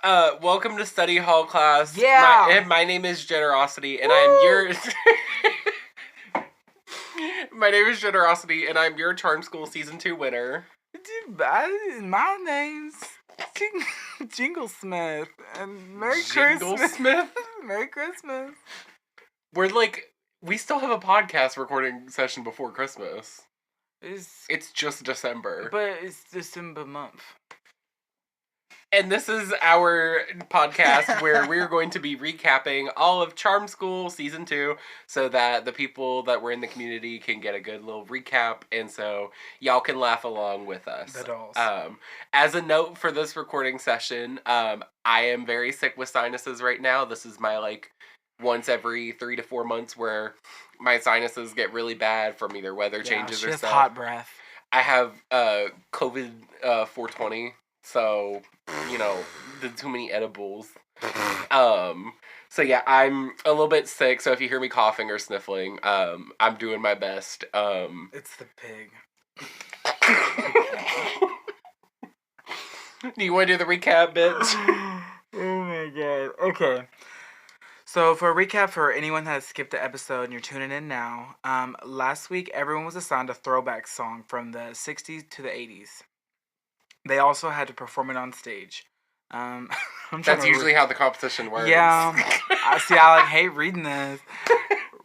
Welcome to study hall class. Yeah. My name is Generosity, and I'm your. My name is Generosity, and I'm your Charm School Season 2 winner. My name's Jingle Smith, and Merry Jingle Christmas. Smith? Merry Christmas. We still have a podcast recording session before Christmas. It's just December. But it's December month. And this is our podcast where we're going to be recapping all of Charm School Season 2 so that the people that were in the community can get a good little recap and so y'all can laugh along with us. The dolls. As a note for this recording session, I am very sick with sinuses right now. This is my once every 3 to 4 months where my sinuses get really bad from either weather changes or stuff. Hot breath. I have COVID 420. So, the too many edibles. So yeah, I'm a little bit sick, so if you hear me coughing or sniffling, I'm doing my best. It's the pig. Do you want to do the recap, bitch? Oh my god. Okay. So for a recap for anyone that has skipped the episode and you're tuning in now, last week everyone was assigned a throwback song from the 60s to the 80s. They also had to perform it on stage. That's usually how the competition works. Yeah. I hate reading this.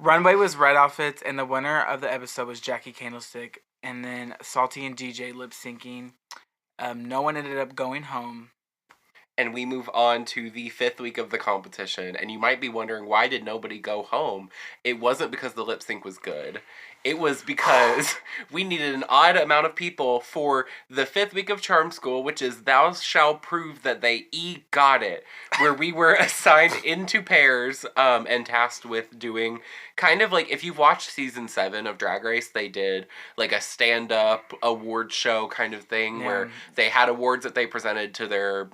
Runway was red outfits, and the winner of the episode was Jackie Candlestick. And then Salty and DJ lip syncing. No one ended up going home. And we move on to the 5th week of the competition. And you might be wondering, why did nobody go home? It wasn't because the lip sync was good. It was because we needed an odd amount of people for the 5th week of Charm School, which is Thou Shall Prove That They EGOT It, where we were assigned into pairs and tasked with doing kind of like, if you've watched season 7 of Drag Race, they did like a stand-up award show kind of thing where they had awards that they presented to their,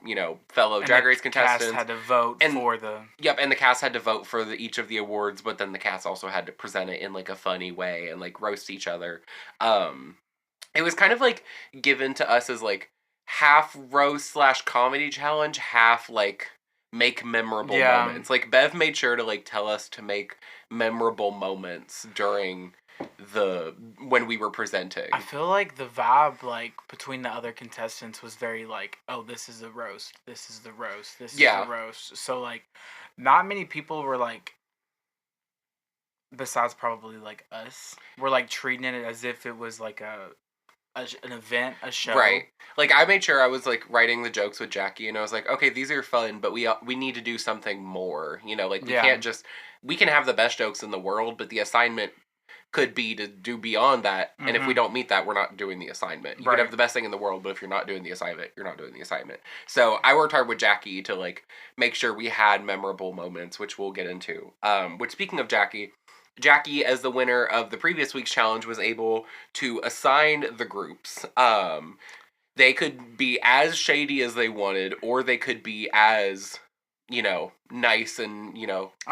fellow Drag Race contestants. The cast had to vote for the... Yep, and the cast had to vote for each of the awards, but then the cast also had to present it in like a funny way and like roast each other. It was kind of like given to us as like half roast / comedy challenge, half like make memorable moments. Like Bev made sure to like tell us to make memorable moments during when we were presenting. I feel like the vibe like between the other contestants was very like, oh, this is a roast, this is the roast, this is the roast. So like not many people were like, besides probably like us, were like treating it as if it was like an event, a show. Right. Like I made sure I was like writing the jokes with Jackie, and I was like, okay, these are fun, but we need to do something more. Like we can't just, we can have the best jokes in the world, but the assignment could be to do beyond that. And if we don't meet that, we're not doing the assignment. You could have the best thing in the world, but if you're not doing the assignment, you're not doing the assignment. So I worked hard with Jackie to like make sure we had memorable moments, which we'll get into. Which, speaking of Jackie, as the winner of the previous week's challenge, was able to assign the groups. They could be as shady as they wanted, or they could be as, nice and,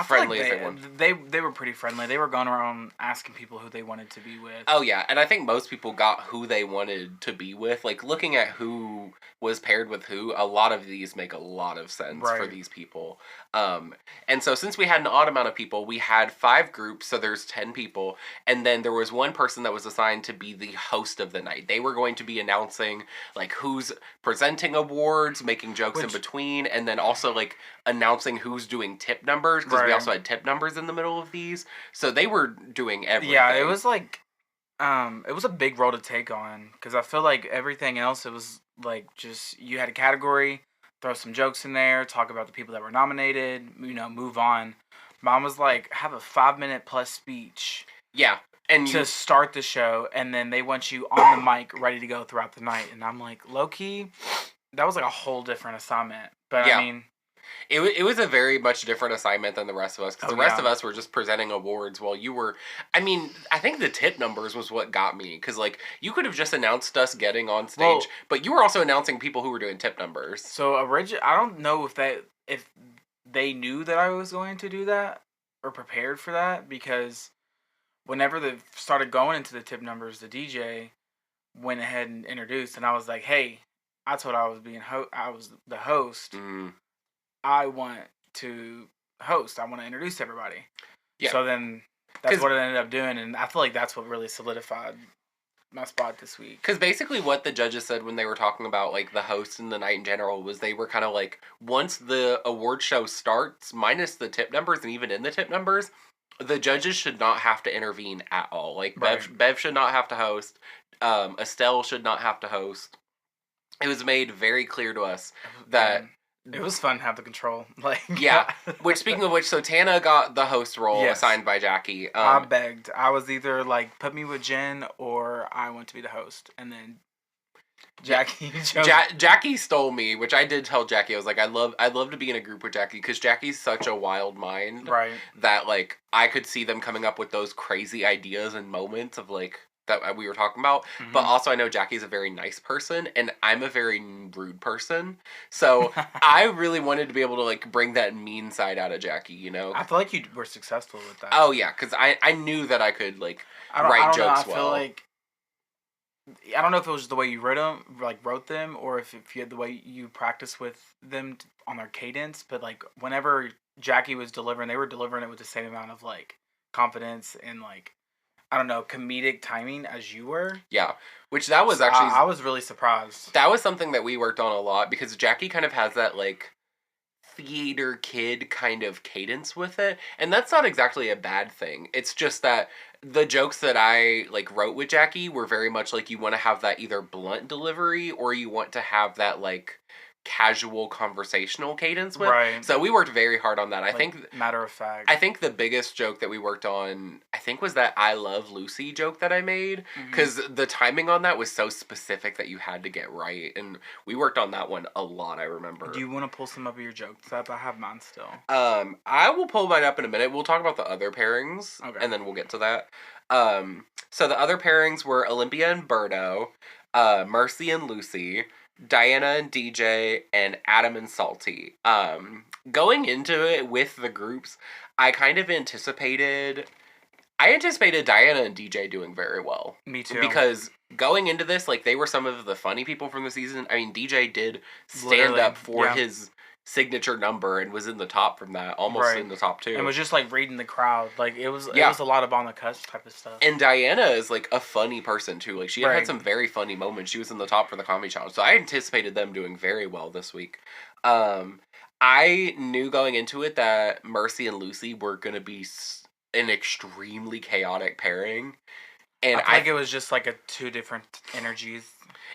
friendly as they wanted. They were pretty friendly. They were going around asking people who they wanted to be with. Oh, yeah. And I think most people got who they wanted to be with. Like, looking at who was paired with who, a lot of these make a lot of sense for these people. And so since we had an odd amount of people, we had 5 groups, so there's 10 people, and then there was one person that was assigned to be the host of the night. They were going to be announcing, like, who's presenting awards, making jokes in between, and then also, like, announcing who's doing tip numbers, because we also had tip numbers in the middle of these, so they were doing everything. Yeah, it was like, it was a big role to take on, because I feel like everything else, it was, like, just, you had a category, throw some jokes in there, talk about the people that were nominated, move on. Mom was like, have a 5-minute plus speech. Yeah. And to start the show, and then they want you on the mic ready to go throughout the night. And I'm like, low-key, that was like a whole different assignment. But I mean... It was a very much different assignment than the rest of us, because the rest of us were just presenting awards while you were... I mean, I think the tip numbers was what got me, because, like, you could have just announced us getting on stage, but you were also announcing people who were doing tip numbers. So, I don't know if they knew that I was going to do that, or prepared for that, because whenever they started going into the tip numbers, the DJ went ahead and introduced, and I was like, hey, I told I was I was the host. I want to host. I want to introduce everybody. Yeah. So then that's what it ended up doing, and I feel like that's what really solidified my spot this week. Because basically what the judges said when they were talking about, like, the host and the night in general was they were kind of like, once the award show starts, minus the tip numbers and even in the tip numbers, the judges should not have to intervene at all. Like, Bev should not have to host. Estelle should not have to host. It was made very clear to us that... It was fun to have the control. Like, yeah. Which, speaking of which, so Tana got the host role assigned by Jackie. I begged. I was either like, put me with Jen or I want to be the host. And then Jackie Jackie stole me, which I did tell Jackie. I was like, I'd love to be in a group with Jackie because Jackie's such a wild mind. Right. That, like, I could see them coming up with those crazy ideas and moments of, like, that we were talking about, but also I know Jackie's a very nice person, and I'm a very rude person, so I really wanted to be able to, like, bring that mean side out of Jackie, you know? I feel like you were successful with that. Oh, yeah, because I knew that I could, like, write jokes well. I feel like, I don't know if it was the way you wrote them, or if you had the way you practiced with them on their cadence, but, like, whenever Jackie was delivering, they were delivering it with the same amount of, like, confidence and, like, I don't know, comedic timing as you were. Yeah, which that was actually... I was really surprised. That was something that we worked on a lot, because Jackie kind of has that, like, theater kid kind of cadence with it, and that's not exactly a bad thing. It's just that the jokes that I, like, wrote with Jackie were very much, like, you want to have that either blunt delivery, or you want to have that, like, casual conversational cadence with. Right. So we worked very hard on that. I think matter of fact. I think the biggest joke that we worked on, was that I love Lucy joke that I made, because the timing on that was so specific that you had to get right, and we worked on that one a lot, I remember. Do you want to pull some of your jokes up? I have mine still. I will pull mine up in a minute. We'll talk about the other pairings, and then we'll get to that. So the other pairings were Olympia and Berto, Mercy and Lucy, Diana and DJ, and Adam and Salty. Going into it with the groups, I kind of anticipated Diana and DJ doing very well. Me too. Because going into this, like, they were some of the funny people from the season. I mean, DJ did stand up for his signature number and was in the top from that, almost in the top two. And was just, like, reading the crowd. Like, it was a lot of on the cusp type of stuff. And Diana is, like, a funny person, too. Like, she had some very funny moments. She was in the top for the comedy challenge. So I anticipated them doing very well this week. I knew going into it that Mercy and Lucy were going to be an extremely chaotic pairing. And I think it was just, like, two different energies.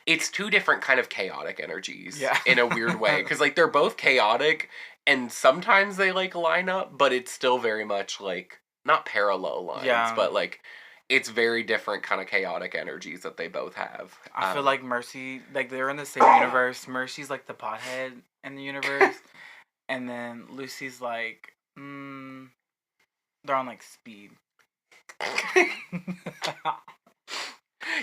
It's two different kind of chaotic energies in a weird way. Because, like, they're both chaotic, and sometimes they, like, line up, but it's still very much, like, not parallel lines, but, like, it's very different kind of chaotic energies that they both have. I feel like Mercy, like, they're in the same universe. Mercy's, like, the pothead in the universe. And then Lucy's, like, they're on, like, speed.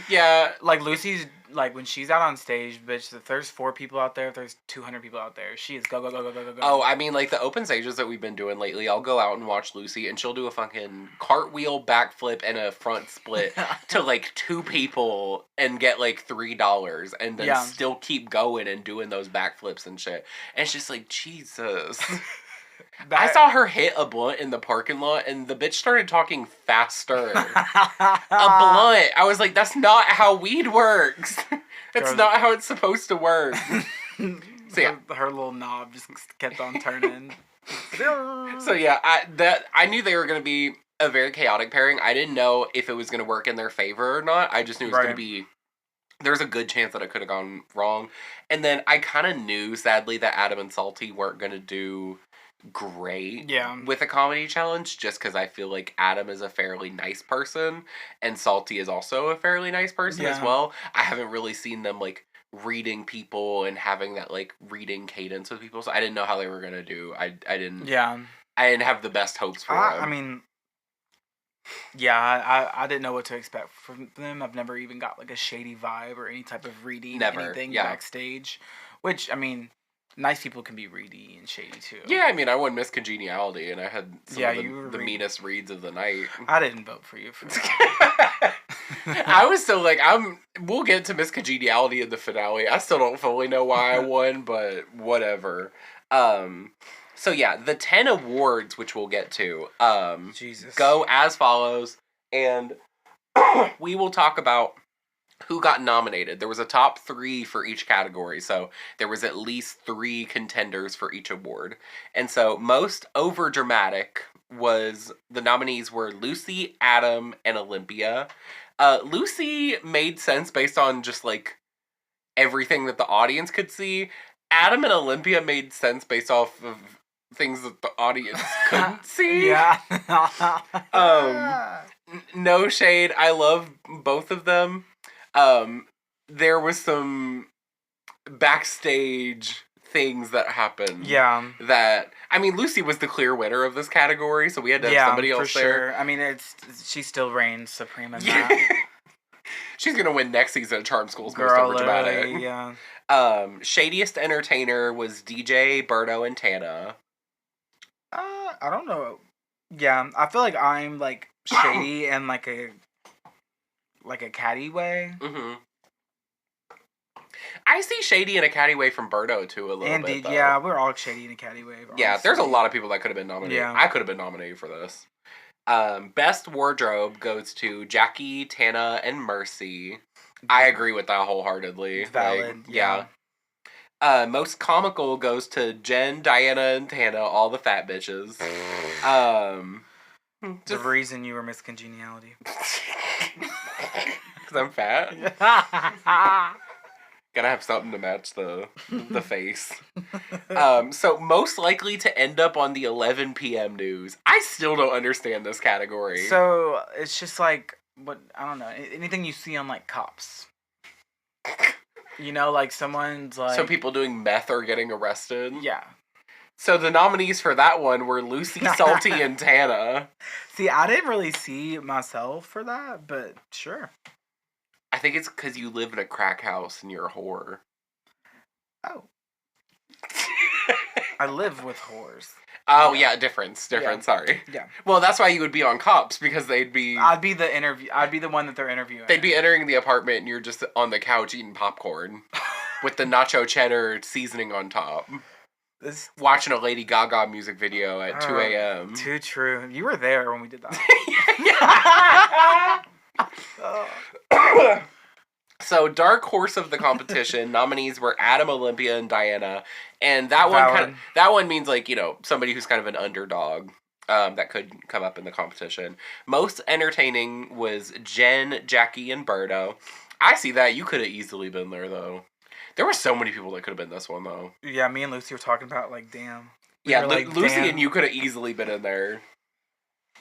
Yeah, like, Lucy's, like, when she's out on stage, bitch, if there's 4 people out there, if there's 200 people out there, she is go, go, go, go, go, go, go. Oh, I mean, like, the open stages that we've been doing lately, I'll go out and watch Lucy, and she'll do a fucking cartwheel, backflip, and a front split to, like, 2 people and get, like, $3, and then still keep going and doing those backflips and shit. And it's just like, Jesus. I saw her hit a blunt in the parking lot, and the bitch started talking faster. A blunt. I was like, that's not how weed works. That's not how it's supposed to work. So yeah, her little knob just kept on turning. So yeah, I knew they were going to be a very chaotic pairing. I didn't know if it was going to work in their favor or not. I just knew it was going to be... There's a good chance that it could have gone wrong. And then I kind of knew, sadly, that Adam and Salty weren't going to do great with a comedy challenge, just because I feel like Adam is a fairly nice person and Salty is also a fairly nice person as well. I haven't really seen them, like, reading people and having that, like, reading cadence with people, so I didn't know how they were gonna do. I didn't have the best hopes for them. I mean, I didn't know what to expect from them. I've never even got, like, a shady vibe or any type of reading anything backstage, which, I mean, nice people can be reedy and shady too. Yeah, I mean, I won Miss Congeniality, and I had some of the meanest reads of the night. I didn't vote for you for that. I was still like, we'll get to Miss Congeniality in the finale. I still don't fully know why I won, but whatever. So yeah, the 10 awards, which we'll get to, Jesus. go as follows, and we will talk about who got nominated. There was a top 3 for each category, so there was at least 3 contenders for each award. And so most overdramatic was, the nominees were Lucy, Adam, and Olympia. Lucy made sense based on just like everything that the audience could see. Adam and Olympia made sense based off of things that the audience couldn't see. Yeah. No shade. I love both of them. There was some backstage things that happened. Yeah. That, I mean, Lucy was the clear winner of this category, so we had to have somebody else for there. Sure. I mean, she still reigns supreme in that. She's gonna win next season of Charm School's Most Overdramatic. Yeah. Shadiest entertainer was DJ, Berto, and Tana. I don't know. Yeah, I feel like I'm like shady and like a catty way. Mm-hmm. I see shady in a catty way from Berto too a little bit. Though. Yeah, we're all shady in a catty way. Honestly. Yeah, there's a lot of people that could have been nominated. Yeah. I could have been nominated for this. Best wardrobe goes to Jackie, Tana, and Mercy. I agree with that wholeheartedly. Valid. Like, yeah. Most comical goes to Jen, Diana, and Tana, all the fat bitches. The reason you were Miss Congeniality. Because I'm fat? Gotta have something to match the face. So most likely to end up on the 11 p.m. news. I still don't understand this category. So it's just like, what, I don't know, anything you see on like Cops. You know, like someone's like... So people doing meth are getting arrested? Yeah. So the nominees for that one were Lucy, Salty, and Tana. See, I didn't really see myself for that, but sure. I think it's because you live in a crack house and you're a whore. Oh. I live with whores. Oh, yeah, difference, yeah. Sorry. Yeah. Well, that's why you would be on Cops, because they'd be... I'd be the one that they're interviewing. They'd be entering the apartment and you're just on the couch eating popcorn with the nacho cheddar seasoning on top. Watching a Lady Gaga music video at 2 a.m. Too true. You were there when we did that. So, dark horse of the competition, nominees were Adam, Olympia, and Diana. And that one means, like, you know, somebody who's kind of an underdog that could come up in the competition. Most entertaining was Jen, Jackie, and Berto. I see that. You could have easily been there, though. There were so many people that could have been this one, though. Yeah, me and Lucy were talking about, like, damn. Lucy and you could have easily been in there.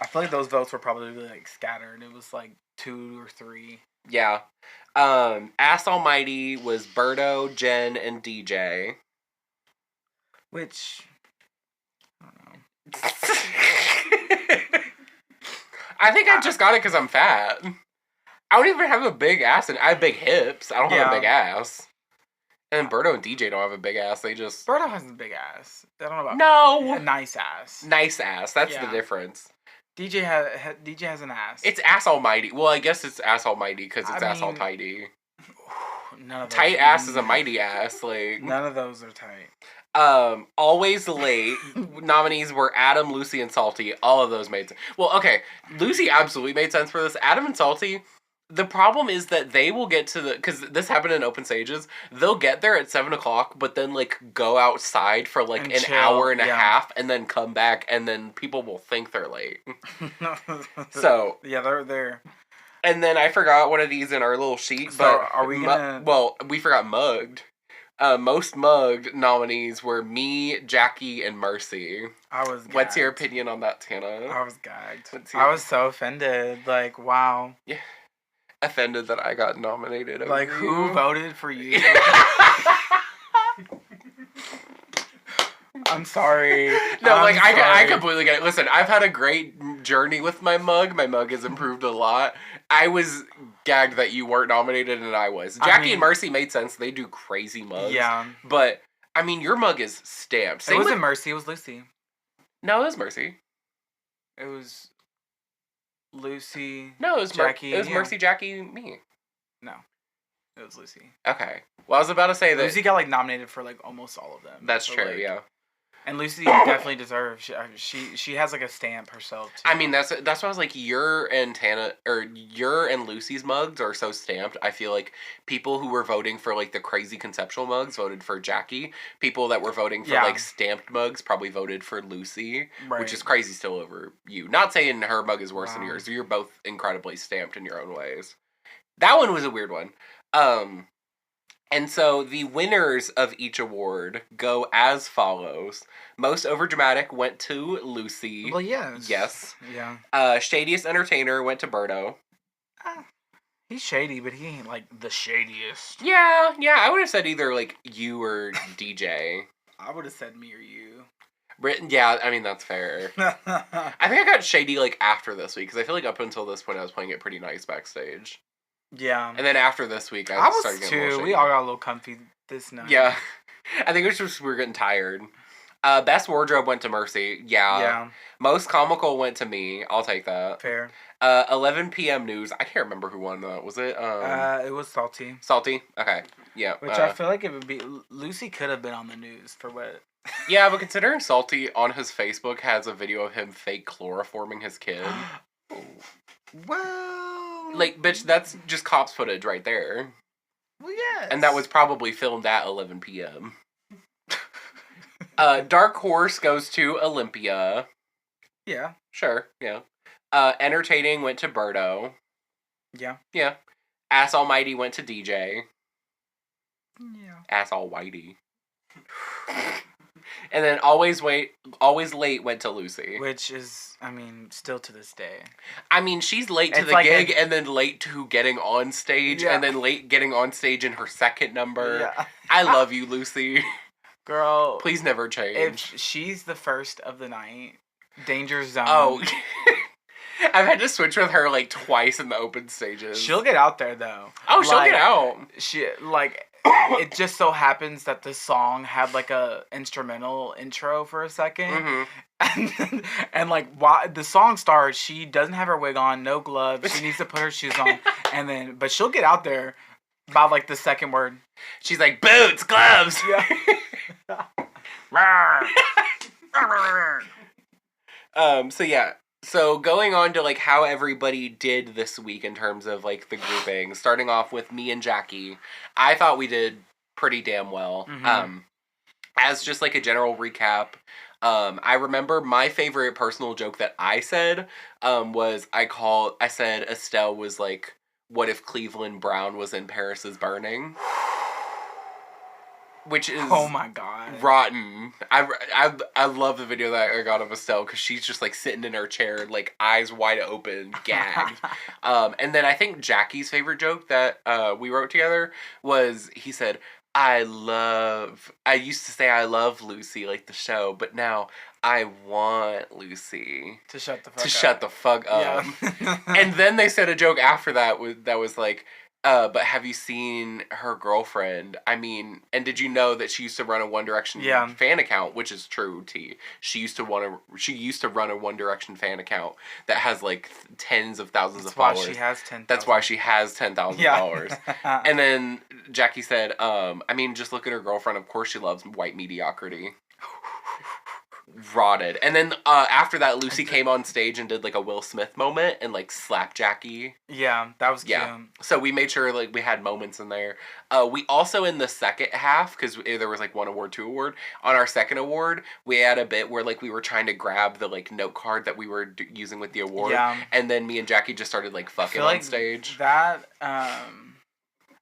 I feel like those votes were probably, like, scattered. It was, like, 2 or 3. Yeah. Ass Almighty was Berto, Jen, and DJ. Which, I don't know. I think I just got it because I'm fat. I don't even have a big ass, and I have big hips. I don't have a big ass. And Berto and DJ don't have a big ass. They just... Berto has a big ass. I don't know about... No! A nice ass. Nice ass. That's the difference. DJ has an ass. It's Ass Almighty. Well, I guess it's Ass Almighty because it's Ass All Tighty. None of those. Tight ass is a mighty ass. Like, none of those are tight. Always Late. Nominees were Adam, Lucy, and Salty. All of those made sense. Well, okay. Lucy absolutely made sense for this. Adam and Salty... The problem is that they will get to the... Because this happened in Open Stages. They'll get there at 7 o'clock, but then, like, go outside for, like, an hour and a half, and then come back, and then people will think they're late. So... Yeah, they're there. And then I forgot one of these in our little sheet, so but... are we gonna... Well, we forgot Mugged. Most Mugged nominees were me, Jackie, and Mercy. I was gagged. What's your opinion on that, Tana? I was gagged. I was so offended. Like, wow. Yeah. Offended that I got nominated. Like, who voted for you? I'm sorry. No, I completely get it. Listen, I've had a great journey with my mug. My mug has improved a lot. I was gagged that you weren't nominated and I was. Jackie and Mercy made sense. They do crazy mugs. Yeah. But, I mean, your mug is stamped. It wasn't Mercy. It was Lucy. No, it was Mercy. It was... Lucy. No, it was Jackie. It was Mercy, Jackie, me. No, it was Lucy. Okay. Well, I was about to say that Lucy got like nominated for like almost all of them. That's true. Yeah. And Lucy definitely deserves. She has like a stamp herself too. I mean, that's why I was like, your and Lucy's mugs are so stamped. I feel like people who were voting for like the crazy conceptual mugs voted for Jackie. People that were voting for like stamped mugs probably voted for Lucy, which is crazy still over you. Not saying her mug is worse than yours. You're both incredibly stamped in your own ways. That one was a weird one. And so the winners of each award go as follows. Most overdramatic went to Lucy. Well, yes. Yes. Yeah. Shadiest entertainer went to Berto. He's shady, but he ain't like the shadiest. Yeah. I would have said either like you or DJ. I would have said me or you. Yeah, I mean, that's fair. I think I got shady like after this week because I feel like up until this point I was playing it pretty nice backstage. Yeah. And then after this week, I was started getting a little shady. We all got a little comfy this night. Yeah. I think it was just we were getting tired. Best wardrobe went to Mercy. Yeah. Most comical went to me. I'll take that. Fair. 11 p.m. news. I can't remember who won that. Was it? It was Salty. Salty? Okay. Yeah. Which I feel like it would be... Lucy could have been on the news for what... Yeah, but considering Salty on his Facebook has a video of him fake chloroforming his kid. Well... Like, bitch, that's just cops footage right there. Well, yes. And that was probably filmed at 11 p.m. Dark Horse goes to Olympia. Yeah. Sure, yeah. Entertaining went to Berto. Yeah. Yeah. Ass Almighty went to DJ. Yeah. Ass Almighty. And then Always Late went to Lucy. Which is, I mean, still to this day. I mean, she's late to the gig and then late to getting on stage and then late getting on stage in her second number. Yeah. I love you, Lucy. Girl. Please never change. If she's the first of the night, danger zone. Oh. I've had to switch with her like twice in the open stages. She'll get out there though. Oh, she'll get out. It just so happens that the song had like a instrumental intro for a second, and like while the song starts, she doesn't have her wig on, no gloves. She needs to put her shoes on, but she'll get out there by like the second word. She's like boots, gloves. Yeah. So yeah. So going on to like how everybody did this week in terms of like the grouping, starting off with me and Jackie, I thought we did pretty damn well. As just like a general recap, I remember my favorite personal joke that I said was I said Estelle was like, what if Cleveland Brown was in Paris is Burning? Which is oh my god, rotten. I love the video that I got of Estelle because she's just like sitting in her chair, like eyes wide open, gagged. And then I think Jackie's favorite joke that we wrote together was he said, I used to say I love Lucy, like the show, but now I want Lucy to shut the fuck up. Yeah. And then they said a joke after that was like, but have you seen her girlfriend? I mean, and did you know that she used to run a One Direction fan account, which is true, T. She used to run a One Direction fan account that has like tens of thousands of followers. That's why she has 10,000 followers. And then Jackie said, I mean, just look at her girlfriend. Of course she loves white mediocrity. Rotted. And then after that, Lucy came on stage and did like a Will Smith moment and like slapped Jackie. Yeah, that was cute. So we made sure like we had moments in there. We also in the second half, because there was like 1 award, 2 award, on our second award, we had a bit where like we were trying to grab the like note card that we were using with the award. Yeah. And then me and Jackie just started like fucking on stage. That, I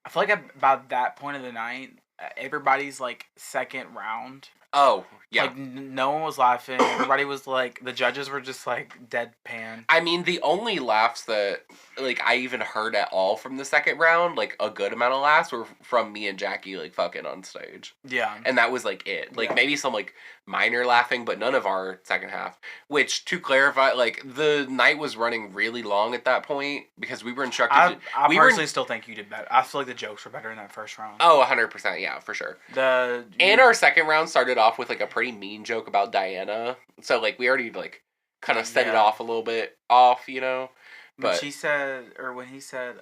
feel like about that point of the night, everybody's like second round. Oh, yeah. Like, no one was laughing. Everybody was like, the judges were just like deadpan. I mean, the only laughs that, like, I even heard at all from the second round, like, a good amount of laughs were from me and Jackie, like, fucking on stage. Yeah. And that was, like, it. Like, maybe some, like, minor laughing, but none of our second half. Which, to clarify, like, the night was running really long at that point because we were instructed I personally still think you did better. I feel like the jokes were better in that first round. Oh, 100%, yeah, for sure. And our second round started off with, like, a pretty mean joke about Diana. So, like, we already, like, kind of set it off a little bit off, you know? But when he said,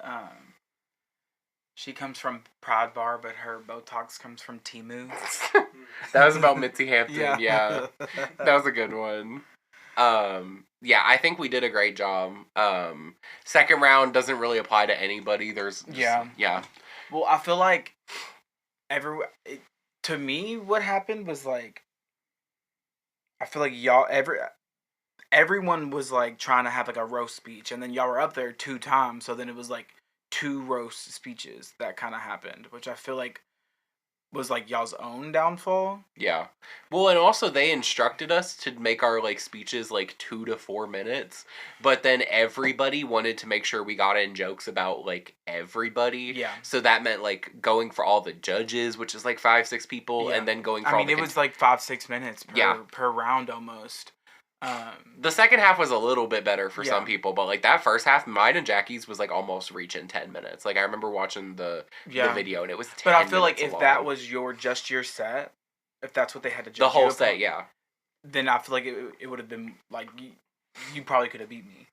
she comes from Prod Bar, but her Botox comes from Temu. That was about Mitzi Hampton. Yeah. Yeah. That was a good one. Yeah, I think we did a great job. Second round doesn't really apply to anybody. There's just, yeah. Well, I feel like to me, what happened was like, I feel like everyone was like trying to have like a roast speech, and then y'all were up there 2 times, so then it was like 2 roast speeches that kind of happened, which I feel like was like y'all's own downfall. Yeah. Well, and also they instructed us to make our like speeches like 2 to 4 minutes, but then everybody wanted to make sure we got in jokes about like everybody. Yeah. So that meant like going for all the judges, which is like 5-6 people, and then going for it was like 5-6 minutes per round almost. The second half was a little bit better for some people, but like that first half, mine and Jackie's was like almost reaching 10 minutes. Like I remember watching the video and it was 10 But I feel like minutes if long. that was your set, if that's what they had to judge the whole you set, upon, then I feel like it would have been like you probably could have beat me.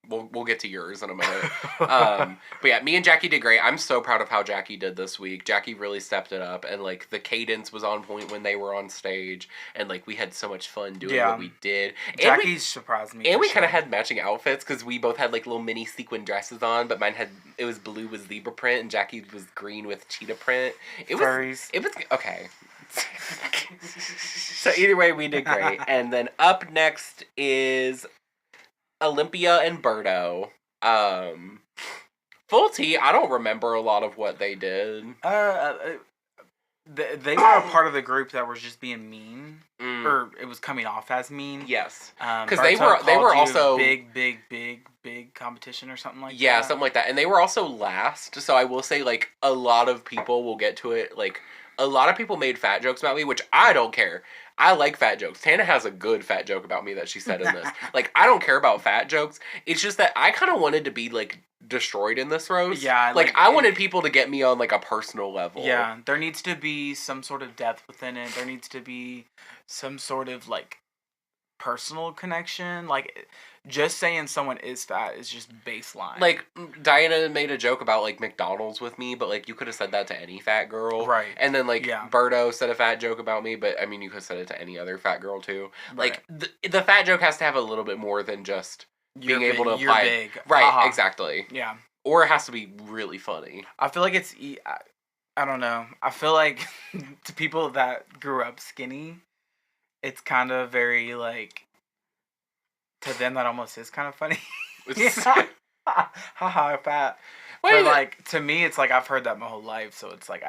We'll get to yours in a minute. But yeah, me and Jackie did great. I'm so proud of how Jackie did this week. Jackie really stepped it up, and like the cadence was on point when they were on stage, and like we had so much fun doing what we did. Jackie surprised me, and we kind of had matching outfits because we both had like little mini sequin dresses on, but it was blue with zebra print, and Jackie was green with cheetah print. It was okay. So either way, we did great. And then up next is Olympia and Berto. Full T, I don't remember a lot of what they did. They were a part of the group that was just being mean, or it was coming off as mean. Yes, because they were also big competition or something like that. Yeah, something like that, and they were also last. So I will say, like, a lot of people will get to it. Like, a lot of people made fat jokes about me, which I don't care. I like fat jokes. Tana has a good fat joke about me that she said in this. Like, I don't care about fat jokes. It's just that I kind of wanted to be, like, destroyed in this roast. Yeah. Like I wanted people to get me on, like, a personal level. Yeah. There needs to be some sort of depth within it. There needs to be some sort of, like, personal connection. Like, just saying someone is fat is just baseline. Like, Diana made a joke about, like, McDonald's with me, but, like, you could have said that to any fat girl. Right. And then, like, Berto said a fat joke about me, but, I mean, you could have said it to any other fat girl, too. Right. Like, the fat joke has to have a little bit more than just being able to apply. You're big. Right, exactly. Yeah. Or it has to be really funny. I feel like it's... I don't know. I feel like to people that grew up skinny, it's kind of very, like... To them, that almost is kind of funny. Haha, fat. But like to me, it's like I've heard that my whole life, so it's like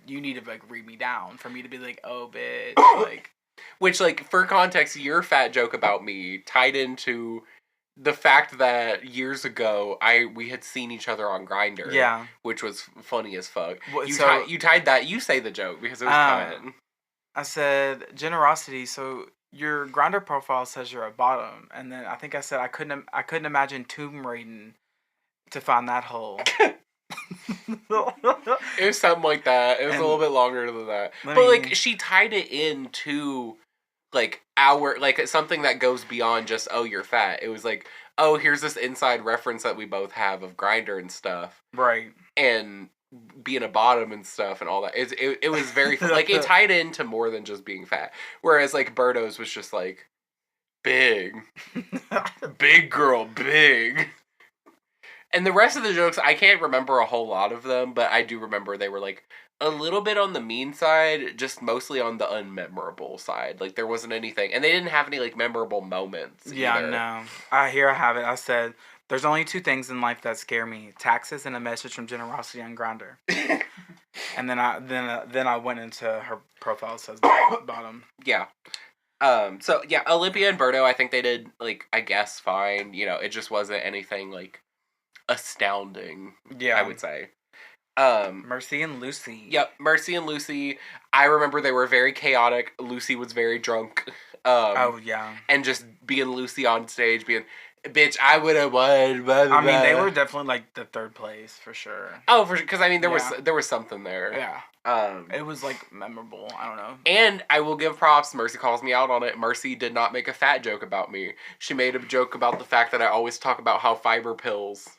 you need to like read me down for me to be like, oh, bitch, like. Which, like, for context, your fat joke about me tied into the fact that years ago we had seen each other on Grindr. Yeah. Which was funny as fuck. Well, you tied that. You say the joke because it was coming. I said generosity. So. Your Grindr profile says you're a bottom, and then I think I said I couldn't imagine tomb raiding to find that hole. It was something like that. It was a little bit longer than that, but like she tied it into like something that goes beyond just you're fat. It was like here's this inside reference that we both have of Grindr and stuff, right? And being a bottom and stuff and all that. It was very like it tied into more than just being fat. Whereas like Berto's was just like big, big girl, big. And the rest of the jokes, I can't remember a whole lot of them, but I do remember they were like a little bit on the mean side, just mostly on the unmemorable side. Like there wasn't anything, and they didn't have any like memorable moments. Yeah, either. No. I have it. I said. There's only 2 things in life that scare me: taxes and a message from generosity on Grindr. And then I went into her profile. Says bottom. Yeah. So yeah, Olympia and Berto, I think they did like I guess fine. You know, it just wasn't anything like astounding. Yeah, I would say. Mercy and Lucy. Yep, Mercy and Lucy. I remember they were very chaotic. Lucy was very drunk. Oh yeah. And just being Lucy on stage, being. Bitch, I would have won. Blah, blah, I mean, they were definitely like the 3rd place for sure. Oh, for sure, because I mean, there was something there. Yeah. It was like memorable. I don't know. And I will give props. Mercy calls me out on it. Mercy did not make a fat joke about me. She made a joke about the fact that I always talk about how fiber pills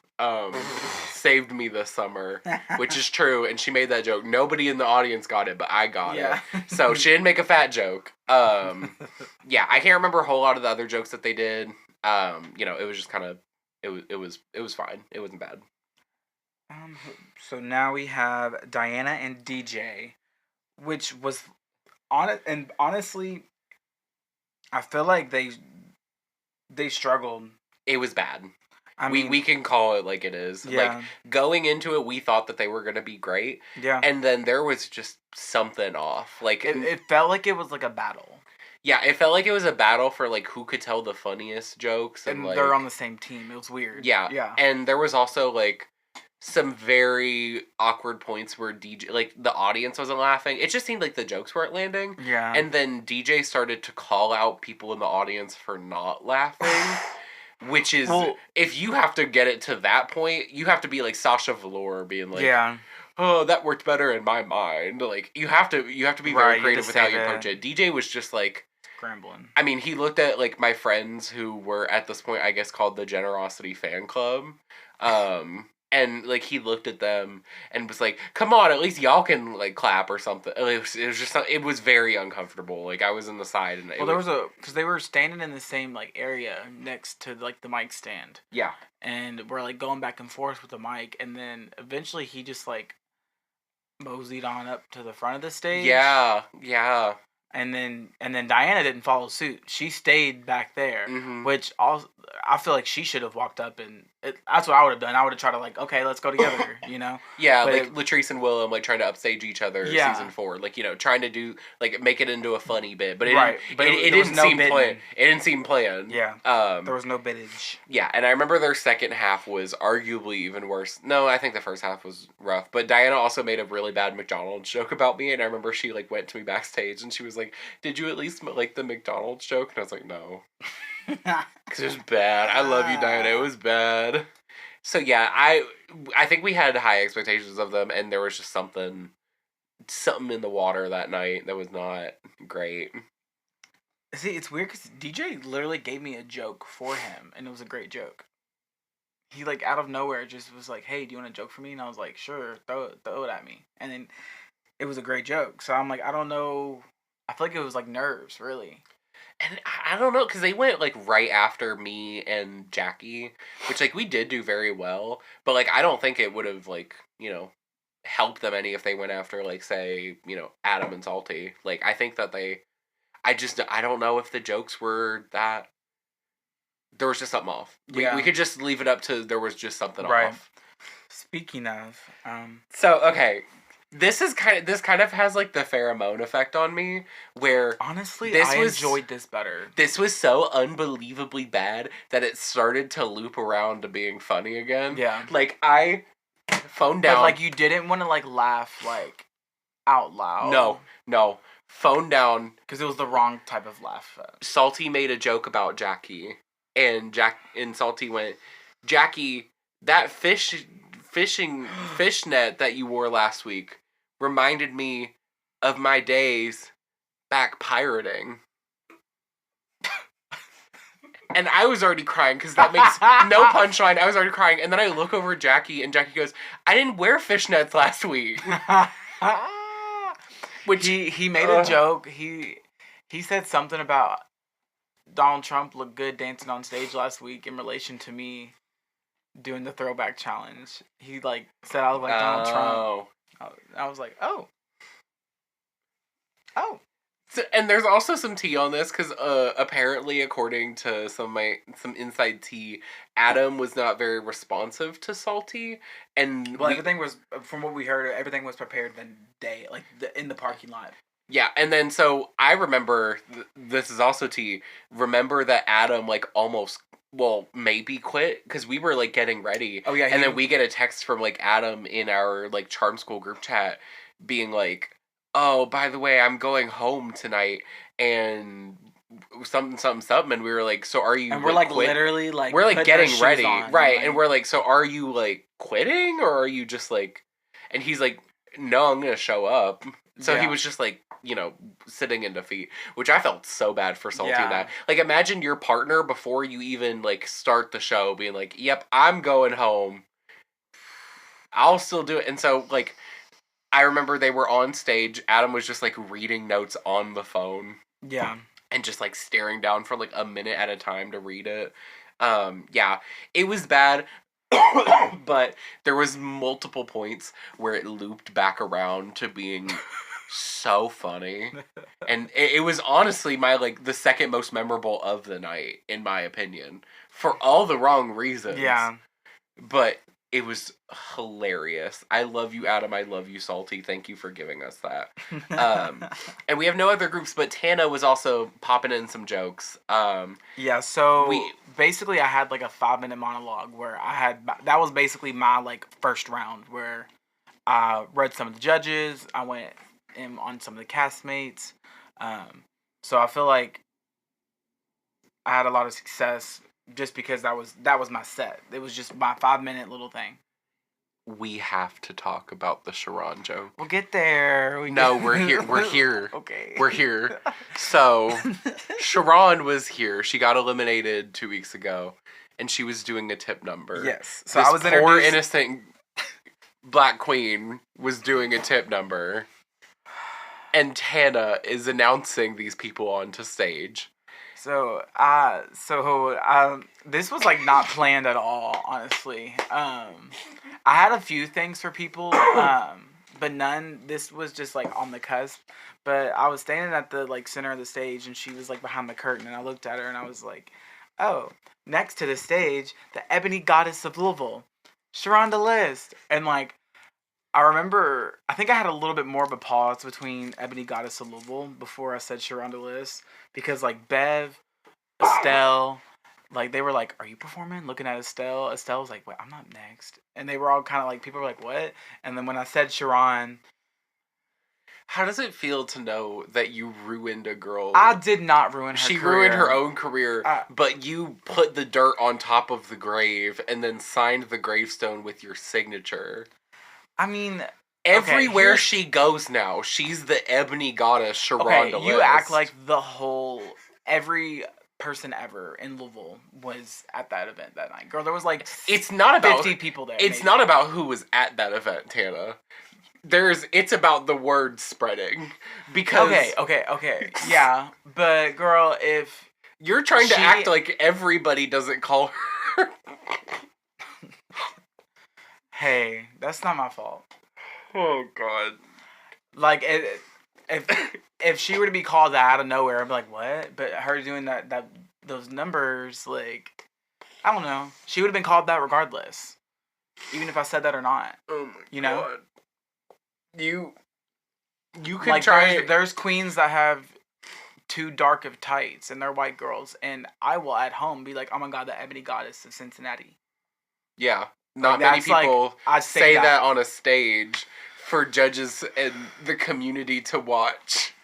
saved me this summer, which is true, and she made that joke. Nobody in the audience got it, but I got it. So she didn't make a fat joke. Yeah, I can't remember a whole lot of the other jokes that they did. It was just kind of, it was fine. It wasn't bad. So now we have Diana and DJ, which was honestly, I feel like they struggled. It was bad. I mean, we can call it like it is. Yeah. Like, going into it, we thought that they were going to be great. Yeah. And then there was just something off. Like, it felt like it was like a battle. Yeah, it felt like it was a battle for, like, who could tell the funniest jokes. And like, they're on the same team. It was weird. Yeah. Yeah. And there was also, like, some very awkward points where DJ, like, the audience wasn't laughing. It just seemed like the jokes weren't landing. Yeah. And then DJ started to call out people in the audience for not laughing. Which is, if you have to get it to that point, you have to be like Sasha Velour being like, oh, that worked better in my mind. Like, you have to be very creative with how you approach it. DJ was just like scrambling. I mean, he looked at like my friends who were at this point, I guess, called the Generosity Fan Club. And, like, he looked at them and was like, come on, at least y'all can, like, clap or something. It was just, it was very uncomfortable. Like, I was in the side. And because they were standing in the same, like, area next to, like, the mic stand. Yeah. And we're, like, going back and forth with the mic. And then eventually he just, like, moseyed on up to the front of the stage. Yeah, yeah. And then Diana didn't follow suit. She stayed back there, which also, I feel like she should have walked up and that's what I would have done. I would have tried to like, okay, let's go together, you know? Yeah, but like Latrice and Willem like trying to upstage each other season 4. Like, trying to do like make it into a funny bit. But it didn't seem planned. It didn't seem planned. Yeah. There was no bittage. Yeah, and I remember their second half was arguably even worse. No, I think the first half was rough. But Diana also made a really bad McDonald's joke about me, and I remember she like went to me backstage and she was like, did you at least like the McDonald's joke? And I was like, no. Because it was bad. I love you, Diana. It was bad. So yeah, I think we had high expectations of them, and there was just something in the water that night that was not great. See, it's weird because DJ literally gave me a joke for him, and it was a great joke. He, like, out of nowhere just was like, hey, do you want a joke for me? And I was like, sure, throw it at me. And then it was a great joke. So I'm like, I don't know. I feel like it was, like, nerves, really. And I don't know, because they went, like, right after me and Jackie, which, like, we did do very well. But, like, I don't think it would have, like, helped them any if they went after, like, say, Adam and Salty. Like, I think that I don't know if the jokes were that. There was just something off. We could just leave it up to there was just something off. Speaking of, so okay, this kind of has like the pheromone effect on me, where honestly I enjoyed this better. This was so unbelievably bad that it started to loop around to being funny again. Yeah, like I phoned down. But like you didn't want to like laugh like out loud. No. Phone down because it was the wrong type of laugh. Salty made a joke about Jackie, and Salty went, Jackie, that fish net that you wore last week reminded me of my days back pirating. And I was already crying because that makes no punchline. I was already crying, and then I look over at Jackie, and Jackie goes, "I didn't wear fishnets last week." Which he made a joke. He said something about Donald Trump looked good dancing on stage last week in relation to me doing the throwback challenge. He like said I was like Donald Trump. I was like, oh. So, and there's also some tea on this because apparently, according to some inside tea, Adam was not very responsive to Salty, and everything was, from what we heard, everything was prepared the day, like in the parking lot. Yeah, and then so I remember this is also tea. Remember that Adam like almost maybe quit because we were like getting ready. Oh yeah, and then we get a text from like Adam in our like Charm School group chat being like, oh, by the way, I'm going home tonight, and something, and we were like, so are you? And we're like literally like we're like getting ready, right? And we're like, so are you like quitting, or are you just like? And he's like, no, I'm gonna show up. So he was just like, sitting in defeat, which I felt so bad for Salty. That like, imagine your partner before you even like start the show being like, yep, I'm going home. I'll still do it. And so, like, I remember they were on stage. Adam was just, like, reading notes on the phone. Yeah. And just, like, staring down for, like, a minute at a time to read it. Yeah, it was bad. But there was multiple points where it looped back around to being so funny. And it was honestly the second most memorable of the night, in my opinion. For all the wrong reasons. Yeah. But it was hilarious. I love you, Adam. I love you, Salty. Thank you for giving us that. And we have no other groups, but Tana was also popping in some jokes. Yeah, so basically I had like a 5-minute monologue where that was basically my like first round where I read some of the judges. I went in on some of the castmates. So I feel like I had a lot of success just because that was my set. It was just my 5-minute little thing. We have to talk about the Sharon joke. We'll get there. We're here. We're here. Okay. We're here. So, Sharon was here. She got eliminated 2 weeks ago, and she was doing a tip number. Yes. So this I was poor innocent black queen was doing a tip number, and Tana is announcing these people onto stage. So this was like not planned at all, honestly. I had a few things for people, but none. This was just like on the cusp. But I was standing at the like center of the stage, and she was like behind the curtain, and I looked at her, and I was like, "Oh, next to the stage, the ebony goddess of Louisville, Sharon DeList," and like. I remember, I think I had a little bit more of a pause between Ebony Goddess of Louisville before I said Sharon DeList. Because, like, Bev, Estelle, like, they were like, "Are you performing?" Looking at Estelle. Estelle was like, "Wait, I'm not next." And they were all kind of like, people were like, "What?" And then when I said Sharon... How does it feel to know that you ruined a girl? I did not ruin her career. She ruined her own career, but you put the dirt on top of the grave and then signed the gravestone with your signature. I mean, everywhere she goes now, she's the ebony goddess, Sharon DeList. You act like every person ever in Louisville was at that event that night. Girl, there was like it's not about 50 people there. It's not about who was at that event, Tana. It's about the word spreading. Because Okay. Yeah, but girl, if you're trying to act like everybody doesn't call her. Hey, that's not my fault. Oh, God. Like, if she were to be called that out of nowhere, I'd be like, what? But her doing those numbers, like, I don't know. She would have been called that regardless. Even if I said that or not. Oh, my you know? God. You could like, try... There's queens that have too dark of tights, and they're white girls, and I will at home be like, "Oh, my God, the ebony goddess of Cincinnati." Yeah. Not many people say that on a stage for judges and the community to watch.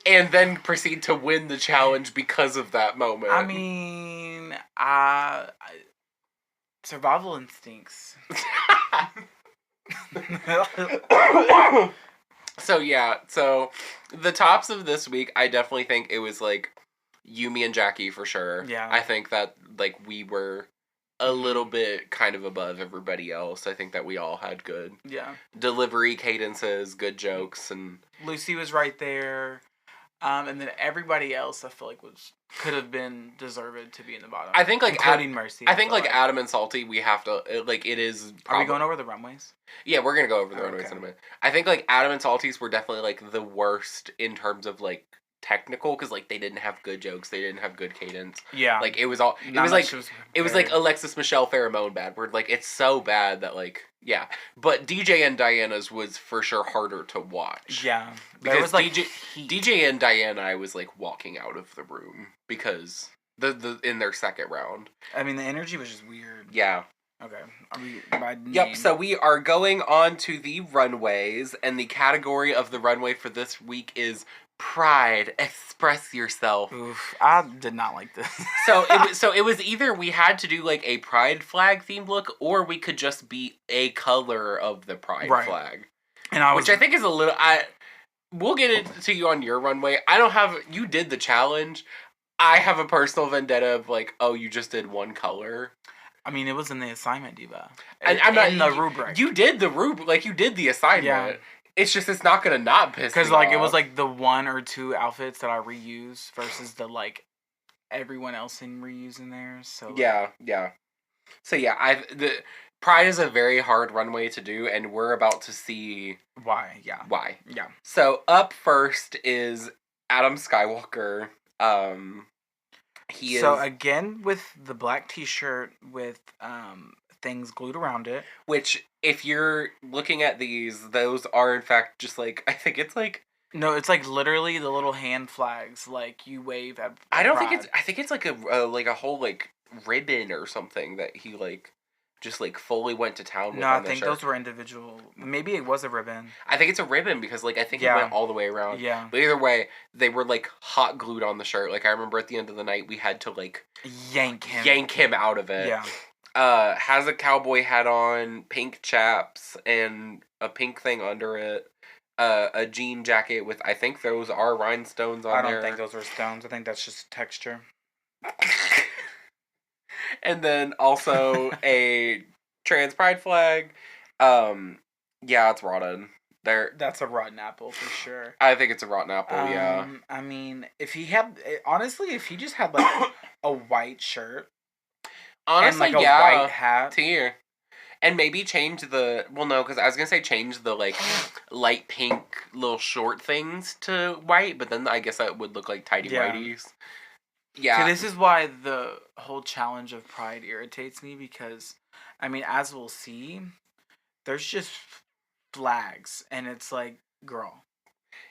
And then proceed to win the challenge because of that moment. I mean, survival instincts. So the tops of this week, I definitely think it was like you, me, and Jackie for sure. Yeah. I think that like we were a little bit kind of above everybody else. I think that we all had good delivery, cadences, good jokes, and Lucy was right there. And then everybody else I feel like could have been deserved to be in the bottom. I think like including Mercy. I think like Adam and Salty, we have to like it is. Are we going over the runways? Yeah, we're gonna go over the runways in a minute. I think like Adam and Salty's were definitely like the worst in terms of like technical because like they didn't have good jokes, they didn't have good cadence. Yeah, like it was like Alexis Michelle Pheromone bad. Where like it's so bad that like but DJ and Diana's was for sure harder to watch. Yeah, because was, like, DJ and Diana, I was like walking out of the room because the in their second round. I mean the energy was just weird. Yeah. Okay. Are we by name? Yep, so we are going on to the runways, and the category of the runway for this week is Pride. Express yourself. Oof, I did not like this. So it was either we had to do like a Pride flag themed look, or we could just be a color of the Pride flag. And which I think is a little. We'll get into you on your runway. You did the challenge. I have a personal vendetta of like, oh, you just did one color. I mean, it was in the assignment, Diva. And I'm not in the rubric. You did the rubric, like you did the assignment. Yeah. It's just it's not gonna not piss me off. Because like it was like the 1 or 2 outfits that I reuse versus the like everyone else in reusing theirs. So like, yeah. So yeah, the Pride is a very hard runway to do, and we're about to see why. Yeah. So up first is Adam Skywalker. He is again with the black T-shirt with things glued around it. Which, if you're looking at these, those are in fact just like I think it's like. No, it's like literally the little hand flags like you wave at. I don't think it's. I think it's like a whole like ribbon or something that he like just like fully went to town with. No, I think those were individual. Maybe it was a ribbon. I think it's a ribbon because like I think he went all the way around. Yeah. But either way, they were like hot glued on the shirt. Like I remember at the end of the night we had to like yank him out of it. Yeah. Has a cowboy hat on, pink chaps, and a pink thing under it. A jean jacket with, I think those are rhinestones on there. I don't think those are stones. I think that's just texture. And then also a trans pride flag. Yeah, it's rotten. That's a rotten apple for sure. I think it's a rotten apple, yeah. I mean, if he just had like a white shirt. Honestly, and like a white hat. Tier. And maybe change the... Well, no, because I was going to say change the, like, light pink little short things to white, but then I guess that would look like tighty-whities. Yeah. See, this is why the whole challenge of Pride irritates me, because, I mean, as we'll see, there's just flags, and it's like, girl.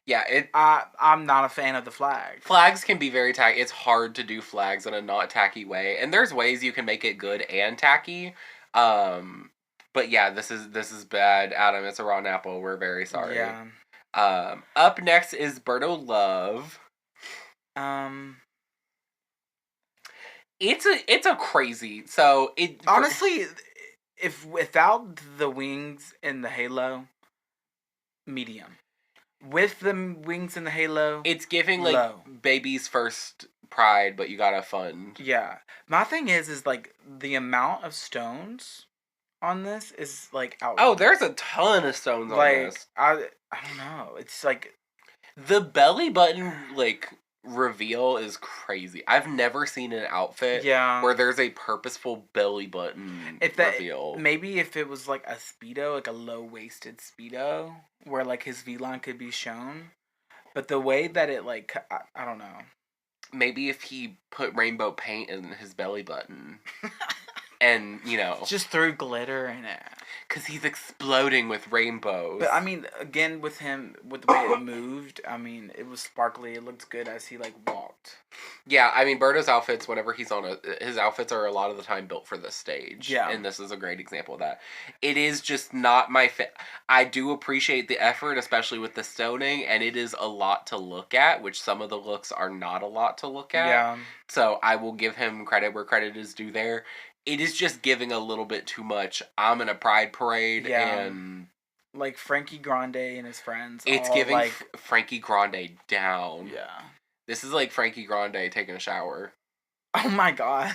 Yeah, I'm not a fan of the flag. Flags can be very tacky. It's hard to do flags in a not tacky way, and there's ways you can make it good and tacky. But yeah, this is bad, Adam. It's a rotten apple. We're very sorry. Yeah. Up next is Berto Love. It's a crazy. So it honestly, if without the wings and the halo, medium. With the wings and the halo, it's giving like low. Baby's first Pride, but you gotta fund. Yeah, my thing is like the amount of stones on this is like outrageous. Oh, there's a ton of stones on this. I don't know. It's like the belly button like reveal is crazy. I've never seen an outfit where there's a purposeful belly button reveal. Maybe if it was like a Speedo, like a low-waisted Speedo, where like his V-line could be shown. But the way that it like, I don't know. Maybe if he put rainbow paint in his belly button. And, you know... just threw glitter in it. Because he's exploding with rainbows. But, I mean, again, with him, with the way it moved, I mean, it was sparkly. It looked good as he, like, walked. Yeah, I mean, Berto's outfits, whenever he's on his outfits are a lot of the time built for this stage. Yeah. And this is a great example of that. It is just not my fit. I do appreciate the effort, especially with the stoning, and it is a lot to look at, which some of the looks are not a lot to look at. Yeah. So I will give him credit where credit is due there. It is just giving a little bit too much. I'm in a pride parade, and... like, Frankie Grande and his friends. It's giving like... Frankie Grande down. Yeah. This is like Frankie Grande taking a shower. Oh my god.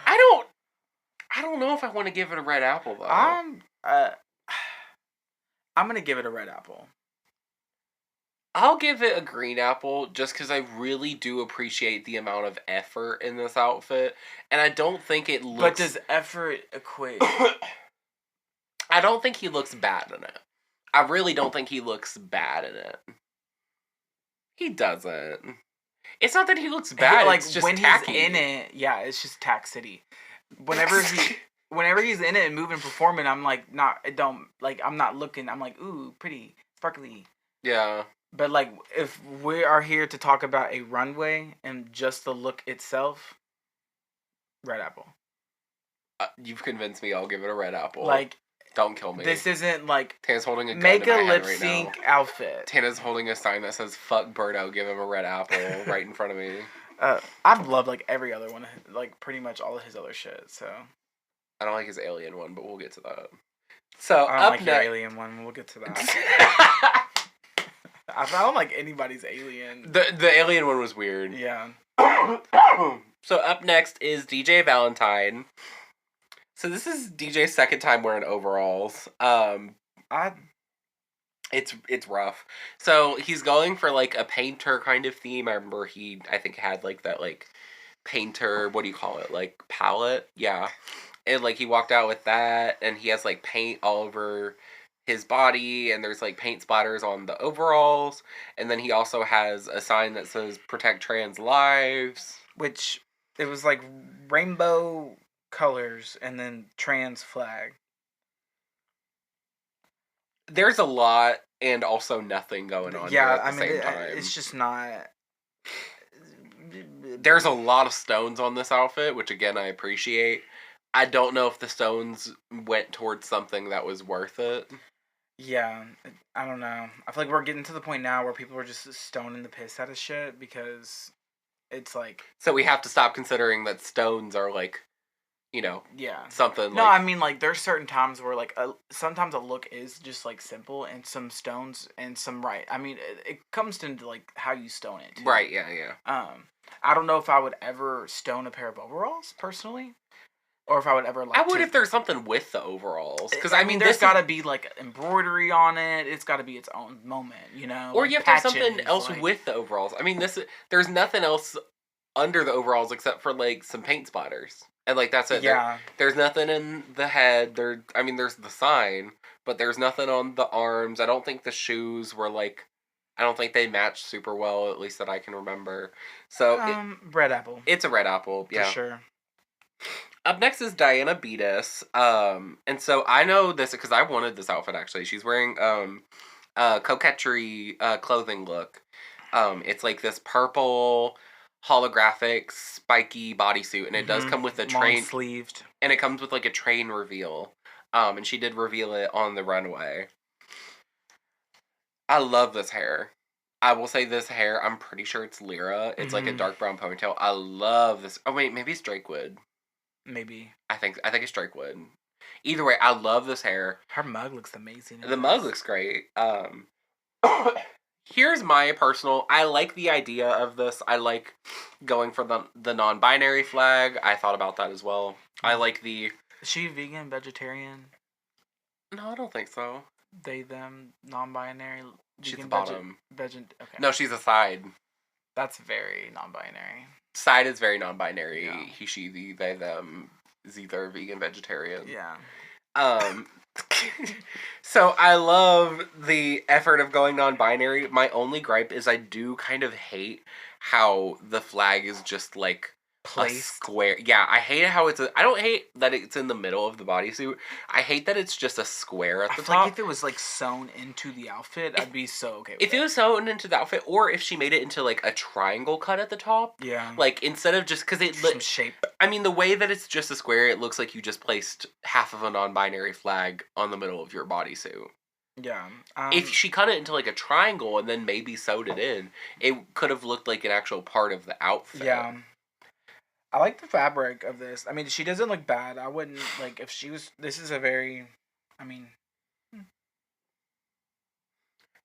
I don't know if I want to give it a red apple, though. I'm going to give it a red apple. I'll give it a green apple just because I really do appreciate the amount of effort in this outfit. And I don't think it looks... But does effort equate? I don't think he looks bad in it. I really don't think he looks bad in it. He doesn't. It's not that he looks bad, like, it's just when tacky. He's in it, yeah, it's just tack city. Whenever he's in it and moving, performing, I'm like, I'm not looking, I'm like, ooh, pretty, sparkly. Yeah. But, like, if we are here to talk about a runway and just the look itself, red apple. You've convinced me. I'll give it a red apple. Like, don't kill me. This isn't, like... Tana's holding a gun make to my a head lip-sync right now. outfit. Tana's holding a sign that says, fuck Berto, give him a red apple right in front of me. I've loved, like, every other one, like, pretty much all of his other shit, so... I don't like his alien one, but we'll get to that. So, I don't like the alien one, we'll get to that. I don't like anybody's alien. The alien one was weird. Yeah. So up next is DJ Valentine. So this is DJ's second time wearing overalls. It's rough. So he's going for like a painter kind of theme. I remember I think had like that like painter, what do you call it? Like palette? Yeah. And like he walked out with that and he has like paint all over his body and there's like paint splatters on the overalls, and then he also has a sign that says protect trans lives, which it was like rainbow colors and then trans flag. There's a lot and also nothing going on here at the same time. It's just not. There's a lot of stones on this outfit, which again I appreciate. I don't know if the stones went towards something that was worth it. Yeah, I don't know. I feel like we're getting to the point now where people are just stoning the piss out of shit because it's like... So we have to stop considering that stones are like, you know, something No, I mean, like, there's certain times where, like, sometimes a look is just, like, simple and some stones and some I mean, it comes into, like, how you stone it, too. Right, yeah. I don't know if I would ever stone a pair of overalls, personally. Or if I would ever like. I would if there's something with the overalls, because I mean, there's got to be like embroidery on it. It's got to be its own moment, you know. Or like you have to have something else with the overalls. I mean, there's nothing else under the overalls except for like some paint splatters, and like that's it. Yeah. There's nothing in the head. I mean, there's the sign, but there's nothing on the arms. I don't think the shoes were like. I don't think they matched super well, at least that I can remember. So red apple. It's a red apple, yeah. For sure. Up next is Diana Beatus. And so I know this because I wanted this outfit actually. She's wearing coquetry clothing look. It's like this purple holographic spiky bodysuit, and it does come with a train sleeved. And it comes with like a train reveal. And she did reveal it on the runway. I love this hair. I will say this hair, I'm pretty sure it's Lyra. It's like a dark brown ponytail. I love this. Oh wait, maybe it's Drakewood. Maybe. I think it's Drakewood. Either way, I love this hair. Her mug looks amazing. The mug looks great. Here's my personal... I like the idea of this. I like going for the non-binary flag. I thought about that as well. I like the... Is she vegan, vegetarian? No, I don't think so. They, them, non-binary... She's the bottom. Okay. No, she's a side. That's very non-binary. Side is very non-binary. Yeah. He, she, they, them, either vegan, vegetarian. Yeah. So I love the effort of going non-binary. My only gripe is I do kind of hate how the flag is just like placed. A square. Yeah, I hate how I don't hate that it's in the middle of the bodysuit. I hate that it's just a square at the top. Like if it was like sewn into the outfit, I'd be so okay with it. If it was sewn into the outfit, or if she made it into like a triangle cut at the top. Yeah. Like instead of just because some shape. I mean, the way that it's just a square, it looks like you just placed half of a non-binary flag on the middle of your bodysuit. Yeah. If she cut it into like a triangle and then maybe sewed it in, it could have looked like an actual part of the outfit. Yeah. I like the fabric of this. I mean, she doesn't look bad. I wouldn't, like, if she was... This is a very... I mean...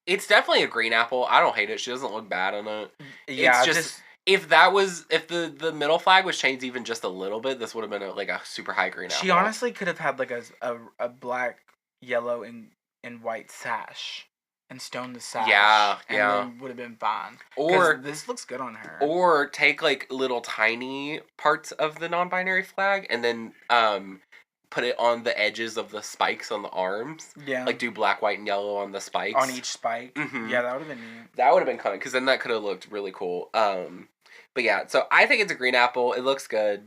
It's definitely a green apple. I don't hate it. She doesn't look bad on it. Yeah, it's just... If the middle flag was changed even just a little bit, this would have been a super high green apple. She honestly could have had, like, a black, yellow, and white sash. And stone the sash. Yeah. Then would have been fine. Or this looks good on her. Or take like little tiny parts of the non-binary flag and then put it on the edges of the spikes on the arms. Yeah. Like do black, white, and yellow on the spikes. On each spike. Mm-hmm. Yeah, that would have been neat. That would have been kind because then that could have looked really cool. But yeah, so I think it's a green apple. It looks good.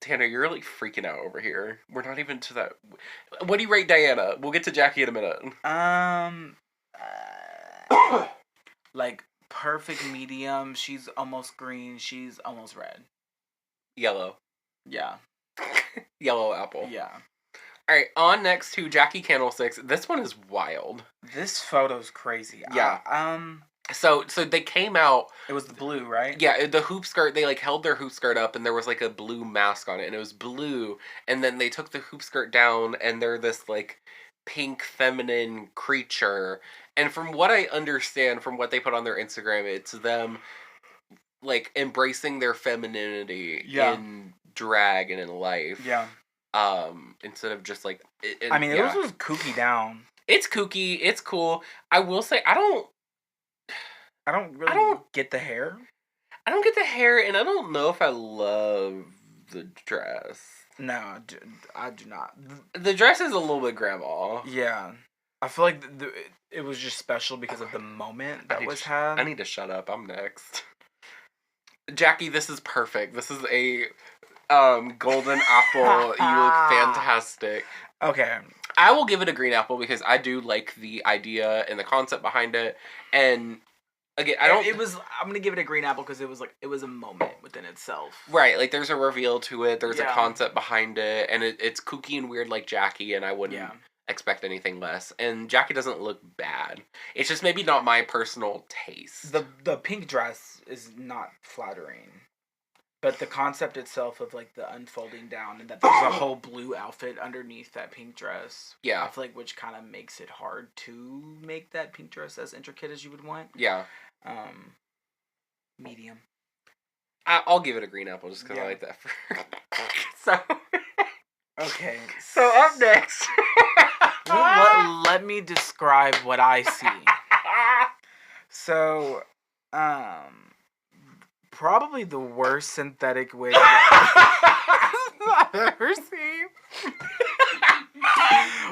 Tanner, you're like freaking out over here. We're not even to that. What do you rate Diana? We'll get to Jackie in a minute. Like perfect medium. She's almost green. She's almost red. Yellow. Yeah. Yellow apple. Yeah. All right, on next to Jackie Candlesticks. This one is wild. This photo's crazy. Yeah. So they came out. It was the blue, right? Yeah, the hoop skirt. They like held their hoop skirt up, and there was like a blue mask on it, and it was blue. And then they took the hoop skirt down, and they're this like pink feminine creature. And from what I understand, from what they put on their Instagram, it's them like embracing their femininity in drag and in life. Yeah. Instead of just like. It was kooky down. It's kooky. It's cool. I will say I don't get the hair. I don't get the hair, and I don't know if I love the dress. No, I do not. The dress is a little bit grandma. Yeah. I feel like it was just special because of the moment that was had. I need to shut up. I'm next. Jackie, this is perfect. This is a golden apple. You look fantastic. Okay. I will give it a green apple because I do like the idea and the concept behind it. And again, I'm gonna give it a green apple because it was a moment within itself. Right, like there's a reveal to it, there's a concept behind it, and it's kooky and weird like Jackie, and I wouldn't expect anything less. And Jackie doesn't look bad. It's just maybe not my personal taste. The pink dress is not flattering. But the concept itself of like the unfolding down and that there's a whole blue outfit underneath that pink dress. Yeah. I feel like which kind of makes it hard to make that pink dress as intricate as you would want. Yeah. Medium. I'll give it a green apple just because I like that. So. Okay. So up next. Let me describe what I see. So, probably the worst synthetic wig I've ever seen.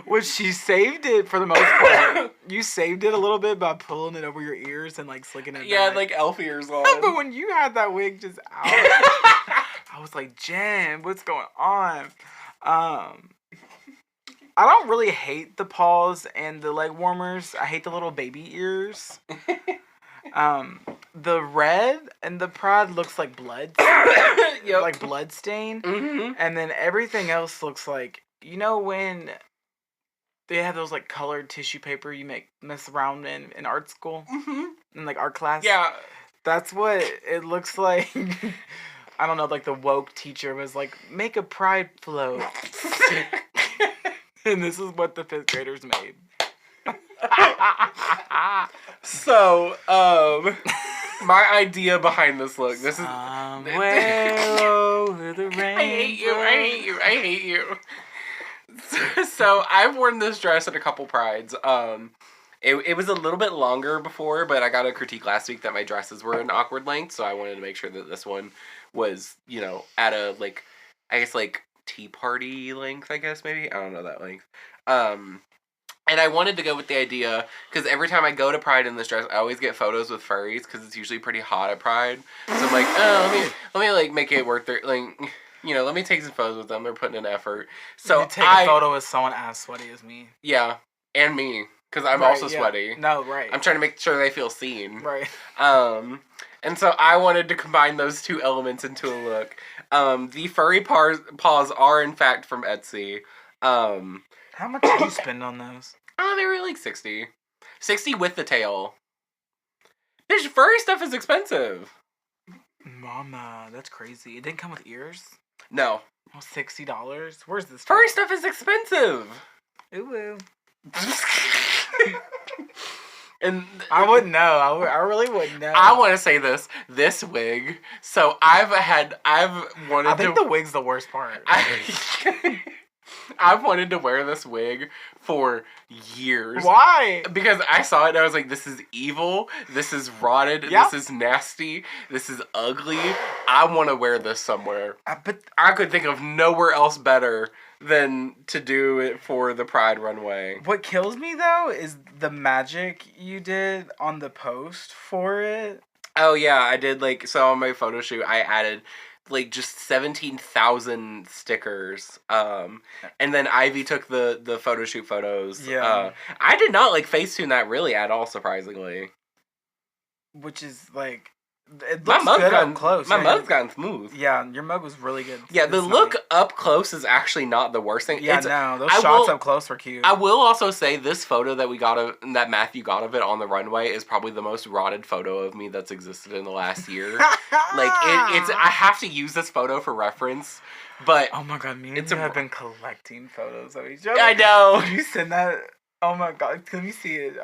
Which she saved it for the most part. You saved it a little bit by pulling it over your ears and like slicking it back. Like elf ears on. But when you had that wig just out, I was like, Jen, what's going on? I don't really hate the paws and the leg warmers. I hate the little baby ears. The red and the pride looks like blood. Like blood stain. Mm-hmm. And then everything else looks like, you know when they have those like colored tissue paper you mess around in art school? Mm-hmm. In like art class? Yeah. That's what it looks like. I don't know, like the woke teacher was like, make a pride float. And this is what the 5th graders made. So, my idea behind this look, this is... Way over the rainbow. I hate you. So, I've worn this dress at a couple prides. It was a little bit longer before, but I got a critique last week that my dresses were an awkward length, so I wanted to make sure that this one was, at a, like, I guess, like, tea party length, I guess, maybe? I don't know that length. And I wanted to go with the idea, because every time I go to Pride in this dress, I always get photos with furries, because it's usually pretty hot at Pride. So I'm like, let me like, make it worth it, like, let me take some photos with them, they're putting in effort. So you take a photo with someone as sweaty as me. Yeah, and me, because I'm also sweaty. No, right. I'm trying to make sure they feel seen. Right. And so I wanted to combine those two elements into a look. The furry paws are, in fact, from Etsy. How much did you spend on those? Oh, they were like 60. 60 with the tail. Bitch, furry stuff is expensive. Mama, that's crazy. It didn't come with ears? No. Oh, $60? Where's this? Furry stuff is expensive. Ooh. And I wouldn't know. I really wouldn't know. I want to say this wig. So I've wanted. I think the wig's the worst part. I've wanted to wear this wig for years. Why? Because I saw it and I was like, this is evil. This is rotted. Yep. This is nasty. This is ugly. I want to wear this somewhere. But I could think of nowhere else better than to do it for the Pride runway. What kills me, though, is the magic you did on the post for it. Oh, yeah. I did, so on my photo shoot, I added... just 17,000 stickers. And then Ivy took the photo shoot photos. Yeah. I did not Facetune that really at all, surprisingly. Which is it looks good up close. My mug's gotten smooth. Yeah, your mug was really good. Yeah, the look up close is actually not the worst thing. Yeah, those shots up close were cute. I will also say this photo that Matthew got of it on the runway is probably the most rotted photo of me that's existed in the last year. I have to use this photo for reference, but oh my god, me and you have been collecting photos of each other. I know. Did you send that? Oh my god, let me see it.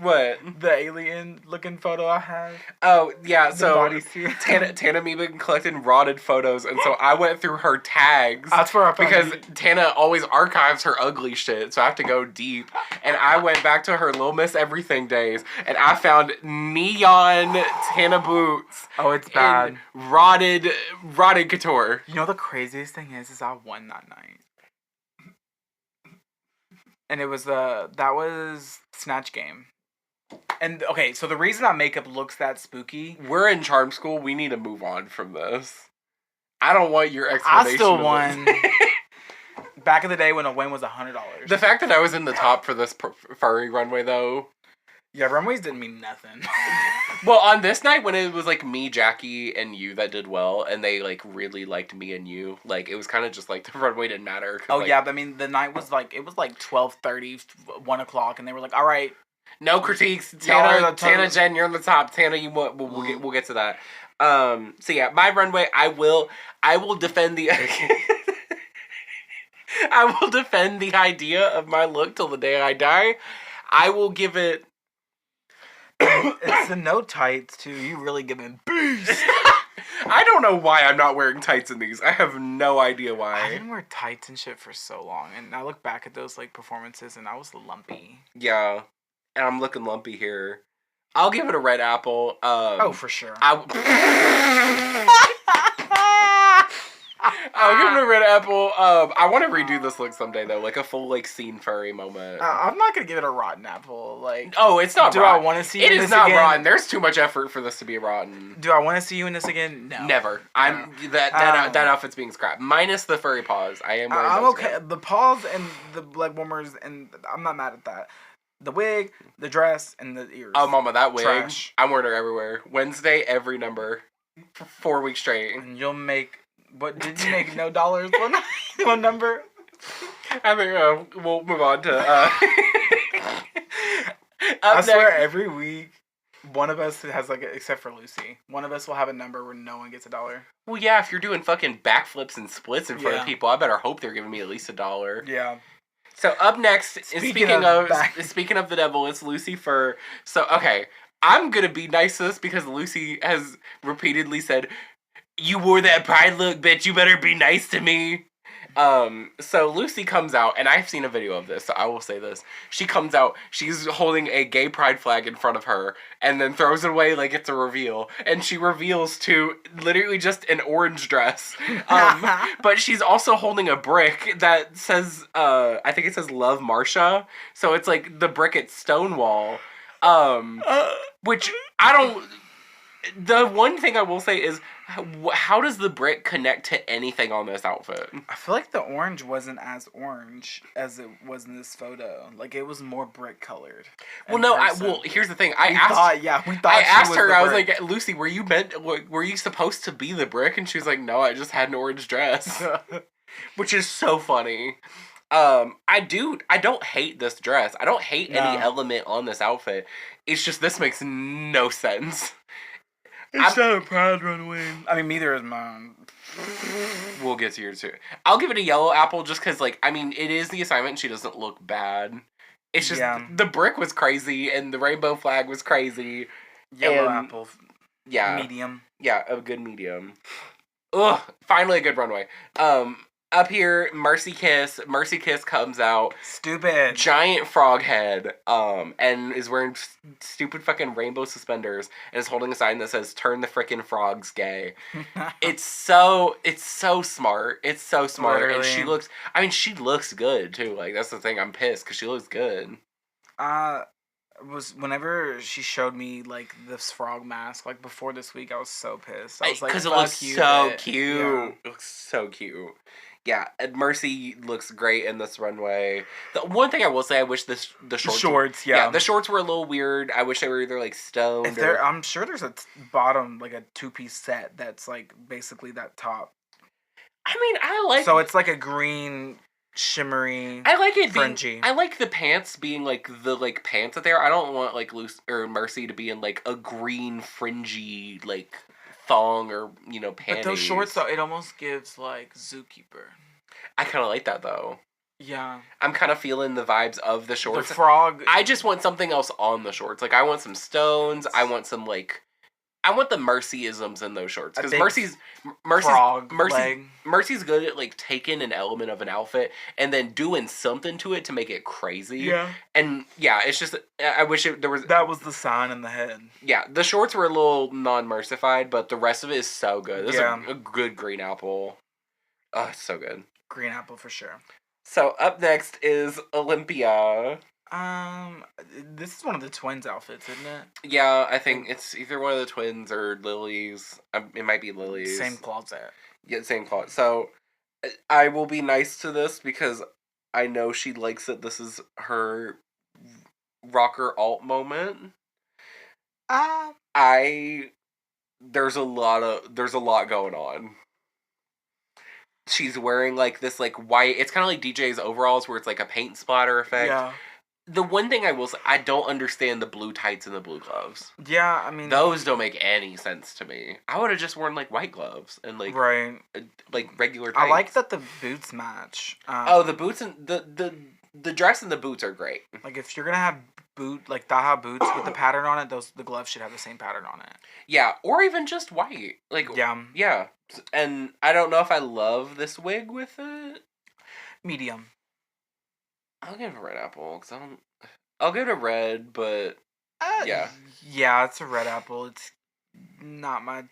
What? The alien looking photo I have. Oh, yeah, The so bodysuit. Tana me been collecting rotted photos, and so I went through her tags. That's where I found because it. Tana always archives her ugly shit, so I have to go deep. And I went back to her Little Miss Everything days, and I found neon Tana boots. Oh, it's bad. And rotted couture. You know the craziest thing is I won that night. And it was that was Snatch Game. And okay, so the reason our makeup looks that spooky, we're in charm school. We need to move on from this. I don't want your explanation. I still won. Back in the day when a win was $100. The fact that I was in the top for this furry runway, though. Yeah, runways didn't mean nothing. Well, on this night when it was like me, Jackie, and you that did well, and they like really liked me and you, like it was kind of just like the runway didn't matter. Oh like, yeah, but I mean the night was like 12:30, 1 o'clock, and they were like, "All right, no critiques, Tana, Jen, you're on the top. Tana, you want? We'll get to that. So yeah, my runway, I will defend the. I will defend the idea of my look till the day I die. I will give it. It's the no tights too. You really giving beast. I don't know why I'm not wearing tights in these. I have no idea why. I didn't wear tights and shit for so long, and I look back at those like performances, and I was lumpy. Yeah, and I'm looking lumpy here. I'll give it a red apple. Oh, for sure. I'll give it a red apple. I want to redo this look someday though, like a full like scene furry moment. I'm not gonna give it a rotten apple. Like, oh, it's not. Do rotten. I want to see? You it in is this not again? rotten. There's too much effort for this to be rotten. Do I want to see you in this again? No. Never. I'm that outfit's being scrapped. Minus the furry paws. I am. Wearing I'm those okay. again. The paws and the leg warmers, and I'm not mad at that. The wig, the dress, and the ears. Oh, mama, that wig. Trash. I'm wearing her everywhere. Wednesday, every number, for 4 weeks straight. And you'll make. What did you make? No dollars. One number. I think we'll move on to. I swear, every week, one of us has like, except for Lucy, one of us will have a number where no one gets $1. Well, yeah, if you're doing fucking backflips and splits in front of people, I better hope they're giving me at least $1. Yeah. So up next, speaking of the devil, it's Lucy Fur. So okay, I'm gonna be nice to this because Lucy has repeatedly said, "You wore that pride look, bitch. You better be nice to me." So Lucy comes out, and I've seen a video of this, so I will say this. She comes out, she's holding a gay pride flag in front of her, and then throws it away like it's a reveal. And she reveals to literally just an orange dress. But she's also holding a brick that says, I think it says Love Marsha. So it's like the brick at Stonewall. Which I don't... The one thing I will say is, how does the brick connect to anything on this outfit? I feel like the orange wasn't as orange as it was in this photo. Like, it was more brick colored. Well, no, here's the thing. I asked her, I was like, Lucy, were you supposed to be the brick? And she was like, no, I just had an orange dress. Which is so funny. I don't hate this dress. I don't hate any element on this outfit. It's just this makes no sense. It's not a proud runway. I mean, neither is mine. We'll get to yours too. I'll give it a yellow apple just because, like, I mean, it is the assignment and she doesn't look bad. It's just, the brick was crazy and the rainbow flag was crazy. Yellow apple. Yeah. Medium. Yeah, a good medium. Ugh, finally a good runway. Up here, Mercy Kiss. Mercy Kiss comes out. Stupid. Giant frog head. And is wearing stupid fucking rainbow suspenders and is holding a sign that says "Turn the frickin' frogs gay." It's so smart. It's so smart. Literally. And she looks good too. Like, that's the thing. I'm pissed because she looks good. Whenever she showed me like this frog mask, like before this week, I was so pissed. I was like, because it looks so cute. Yeah. It looks so cute. Yeah, Mercy looks great in this runway. The one thing I will say, I wish the shorts. Yeah, the shorts were a little weird. I wish they were either like stoned. I'm sure there's a bottom, like a 2-piece set that's like basically that top. I mean, I like. So it's like a green shimmery. I like it fringy. I like the pants being like the like pants that they are. I don't want like Mercy to be in like a green fringy like thong or panties. But those shorts though, it almost gives like Zookeeper. I kind of like that though. Yeah. I'm kind of feeling the vibes of the shorts. The frog. I just want something else on the shorts. Like, I want some stones. I want some, like... I want the Mercy-isms in those shorts. Because Mercy's good at, like, taking an element of an outfit and then doing something to it to make it crazy. Yeah. And, yeah, it's just... I wish there was... That was the sign in the head. Yeah, the shorts were a little non-mercified, but the rest of it is so good. This is a good green apple. Oh, it's so good. Green apple for sure. So, up next is Olympia. This is one of the twins' outfits, isn't it? Yeah, I think it's either one of the twins or Lily's. It might be Lily's. Same closet. Yeah, same closet. So, I will be nice to this because I know she likes it. This is her rocker alt moment. There's a lot going on. She's wearing like this like white. It's kind of like DJ's overalls where it's like a paint splatter effect. Yeah. The one thing I will say, I don't understand the blue tights and the blue gloves. Yeah, I mean... Those don't make any sense to me. I would have just worn, like, white gloves and, like... Right. Like, regular tights. I like that the boots match. The boots and... The dress and the boots are great. Like, if you're gonna have thigh-high boots with the pattern on it, the gloves should have the same pattern on it. Yeah, or even just white. Like... Yeah. And I don't know if I love this wig with it. Medium. I'll give it a red apple, because I'll give it a red, but... yeah. Yeah, it's a red apple. It's not my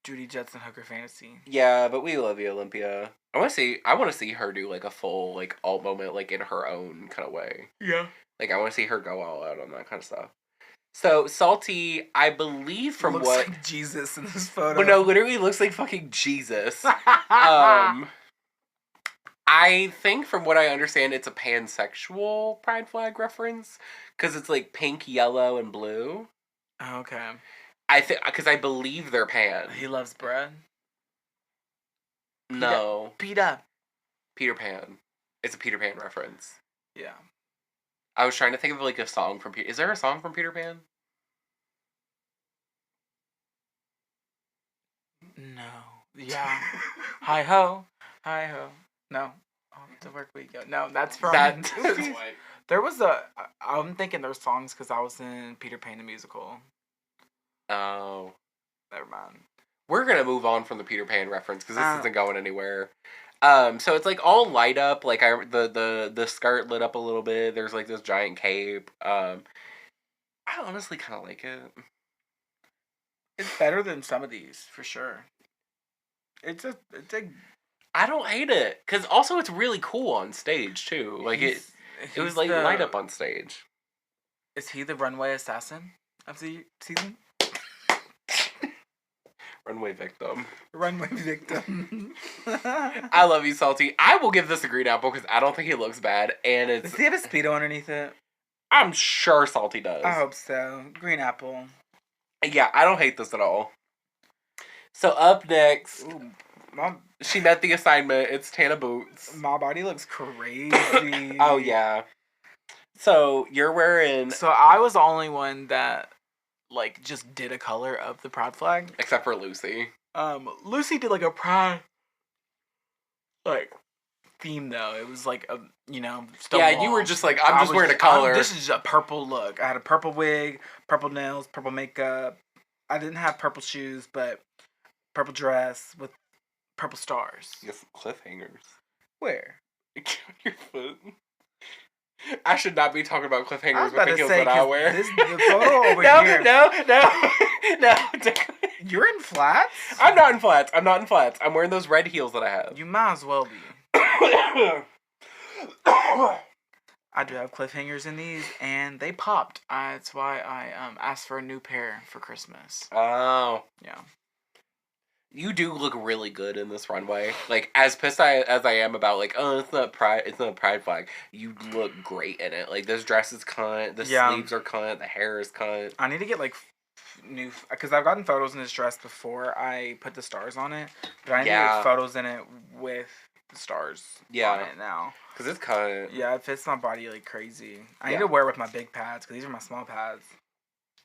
Judy Jetson Hooker fantasy. Yeah, but we love you, Olympia. I want to see her do, like, a full, like, alt moment, like, in her own kind of way. Yeah. Like, I want to see her go all out on that kind of stuff. So, Salty, I believe from looks what... like Jesus in this photo. Well, no, literally looks like fucking Jesus. I think from what I understand, it's a pansexual pride flag reference. Because it's, like, pink, yellow, and blue. Okay. I think... Because I believe they're pan. He loves bread? No. Peter Pan. It's a Peter Pan reference. Yeah. I was trying to think of like a song from Peter. Is there a song from Peter Pan? No. Yeah. Hi ho. Hi ho. No. Off to work we go. No, that's from... There was I'm thinking there's songs because I was in Peter Pan the musical. Oh. Never mind. We're going to move on from the Peter Pan reference because this isn't going anywhere. So it's like all light up. Like the skirt lit up a little bit. There's like this giant cape. I honestly kind of like it. It's better than some of these for sure. It's a. I don't hate it because also it's really cool on stage too. Like it was like light up on stage. Is he the runway assassin of the season? Runway victim. Runway victim. I love you, Salty. I will give this a green apple because I don't think he looks bad. And it's... Does he have a Speedo underneath it? I'm sure Salty does. I hope so. Green apple. Yeah, I don't hate this at all. So up next, ooh, she met the assignment. It's Tana Boots. My body looks crazy. Oh, yeah. So you're wearing... So I was the only one that... like, just did a color of the pride flag. Except for Lucy. Lucy did, like, a pride, like, theme, though. It was, like, a, yeah, you were just like, I'm just wearing a color. This is a purple look. I had a purple wig, purple nails, purple makeup. I didn't have purple shoes, but purple dress with purple stars. You have cliffhangers. Where? Your foot. I should not be talking about cliffhangers with the heels that I wear. The photo over here. No. You're in flats? I'm not in flats. I'm wearing those red heels that I have. You might as well be. I do have cliffhangers in these, and they popped. That's why I asked for a new pair for Christmas. Oh. Yeah. You do look really good in this runway. Like, as pissed as I am about, like, oh, it's not a pride flag. You look great in it. Like, this dress is cut, the sleeves are cut, the hair is cut. I need to get, like, new... Because I've gotten photos in this dress before I put the stars on it. But I need to get photos in it with the stars on it now. Because it's cut. Yeah, it fits my body like crazy. I need to wear it with my big pads, because these are my small pads.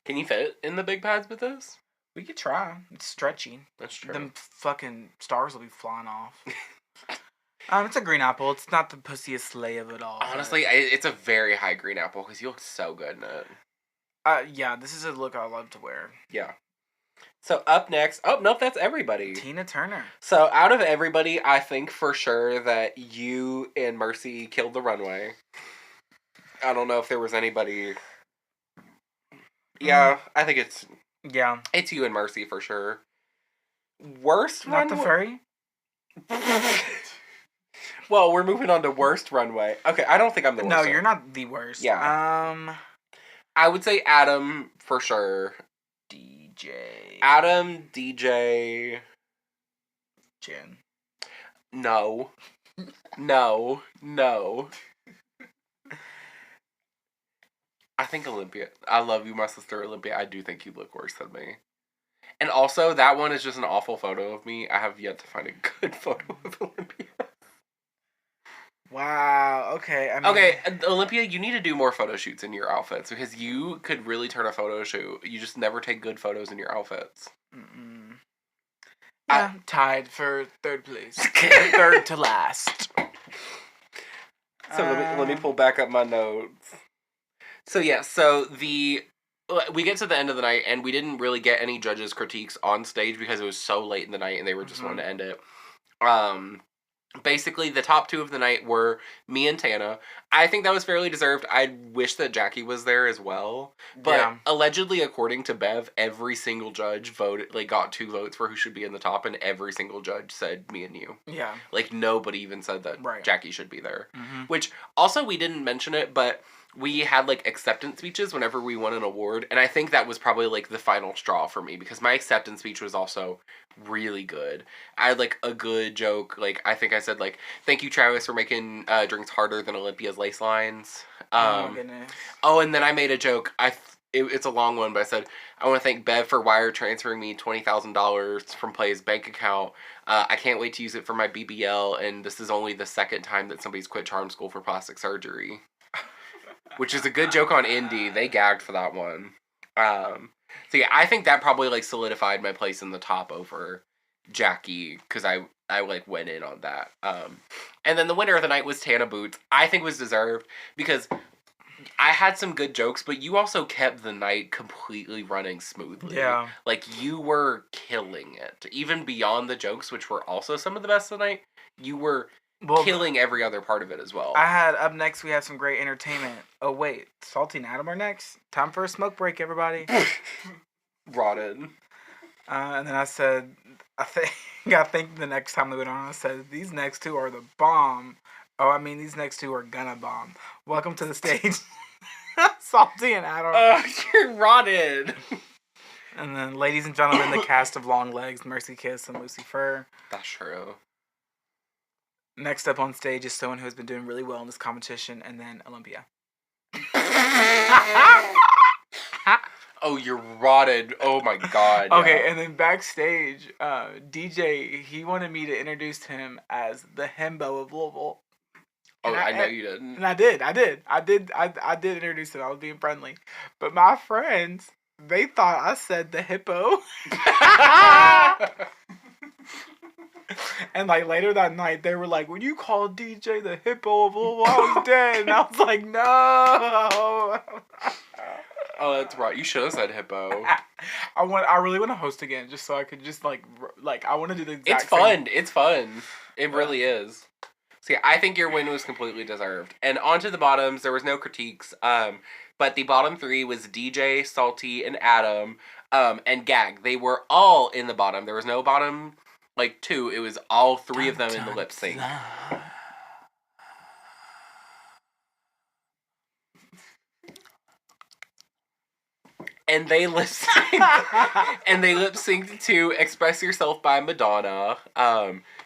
Can you fit in the big pads with this? We could try. It's stretchy. That's true. Them fucking stars will be flying off. It's a green apple. It's not the pussiest slay of it all. Honestly, it's a very high green apple because you look so good in it. Yeah, this is a look I love to wear. Yeah. So up next, oh nope, that's everybody. Tina Turner. So out of everybody, I think for sure that you and Mercy killed the runway. I don't know if there was anybody. Yeah, I think it's you and Mercy for sure. Worst not runway? The furry. Well, we're moving on to worst runway. Okay, I don't think I'm the worst. No, you're not the worst. Yeah. I would say Adam for sure. DJ. Adam, DJ. Jen. No. No. I think Olympia. I love you, my sister Olympia. I do think you look worse than me. And also, that one is just an awful photo of me. I have yet to find a good photo of Olympia. Wow. Okay. Okay, Olympia, you need to do more photo shoots in your outfits because you could really turn a photo shoot. You just never take good photos in your outfits. Mm-mm. Yeah, tied for third place. Third to last. So let me pull back up my notes. So yeah, we get to the end of the night and we didn't really get any judges' critiques on stage because it was so late in the night and they were just wanting to end it. Basically, the top two of the night were me and Tana. I think that was fairly deserved. I wish that Jackie was there as well. But allegedly, according to Bev, every single judge got 2 votes for who should be in the top, and every single judge said me and you. Yeah. Like, nobody even said that Jackie should be there. Mm-hmm. Which, also, we didn't mention it, but we had, like, acceptance speeches whenever we won an award, and I think that was probably, like, the final straw for me, because my acceptance speech was also really good. I had, like, a good joke. Like, I think I said, like, thank you, Travis, for making drinks harder than Olympia's lace lines. Oh, my goodness. Oh, and then I made a joke. It's a long one, but I said, I want to thank Bev for wire transferring me $20,000 from Play's bank account. I can't wait to use it for my BBL, and this is only the second time that somebody's quit charm school for plastic surgery. Which is a good joke on Indy. They gagged for that one. So yeah, I think that probably like solidified my place in the top over Jackie because I like went in on that. And then the winner of the night was Tana Boots. I think was deserved because I had some good jokes, but you also kept the night completely running smoothly. Yeah. Like you were killing it. Even beyond the jokes, which were also some of the best of the night, you were killing every other part of it as well. Up next, we have some great entertainment. Oh, wait. Salty and Adam are next? Time for a smoke break, everybody. Rotted. And then I said, I think the next time they went on, I said, these next two are the bomb. Oh, I mean, these next two are gonna bomb. Welcome to the stage. Salty and Adam. You're rotted. And then, ladies and gentlemen, the cast of Long Legs, Mercy Kiss, and Lucy Fur. That's true. Next up on stage is someone who has been doing really well in this competition, and then Olympia. Oh, you're rotted. Oh my god. Okay, and then backstage, DJ, he wanted me to introduce him as the himbo of Louisville. Oh, I know you didn't. And I did introduce him. I was being friendly. But my friends, they thought I said the hippo. And like later that night, they were like, "When you called DJ the hippo of Louisville, I was dead." And I was like, "No." Oh, that's right. You should have said hippo. I really want to host again, just so I could just like I want to do the exact It's fun. It's fun. It really is. So yeah, I think your win was completely deserved. And on to the bottoms, there was no critiques. But the bottom 3 was DJ, Salty, and Adam, and Gag. They were all in the bottom. There was no bottom 2. It was all 3 of them in the lip sync. And they lip synced to "Express Yourself" by Madonna.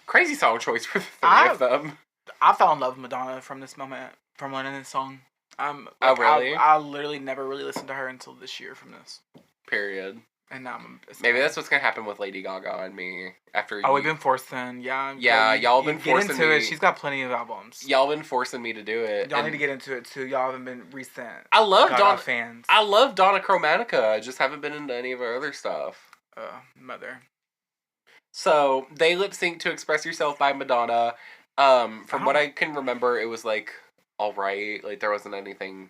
Crazy song choice for the 3 of them. I fell in love with Madonna from this moment, from learning this song. Oh, really? I literally never really listened to her until this year from this. Period. And now maybe that's what's gonna happen with Lady Gaga and me after. Oh, we've been forcing, yeah. Yeah, y'all been forcing get into me. It. She's got plenty of albums. Y'all been forcing me to do it. Y'all need to get into it too. Y'all haven't been recent. I love Donna fans. I love Donna Chromatica. I just haven't been into any of her other stuff. Mother. So they lip sync to "Express Yourself" by Madonna. From what I can remember, it was like all right. Like there wasn't anything.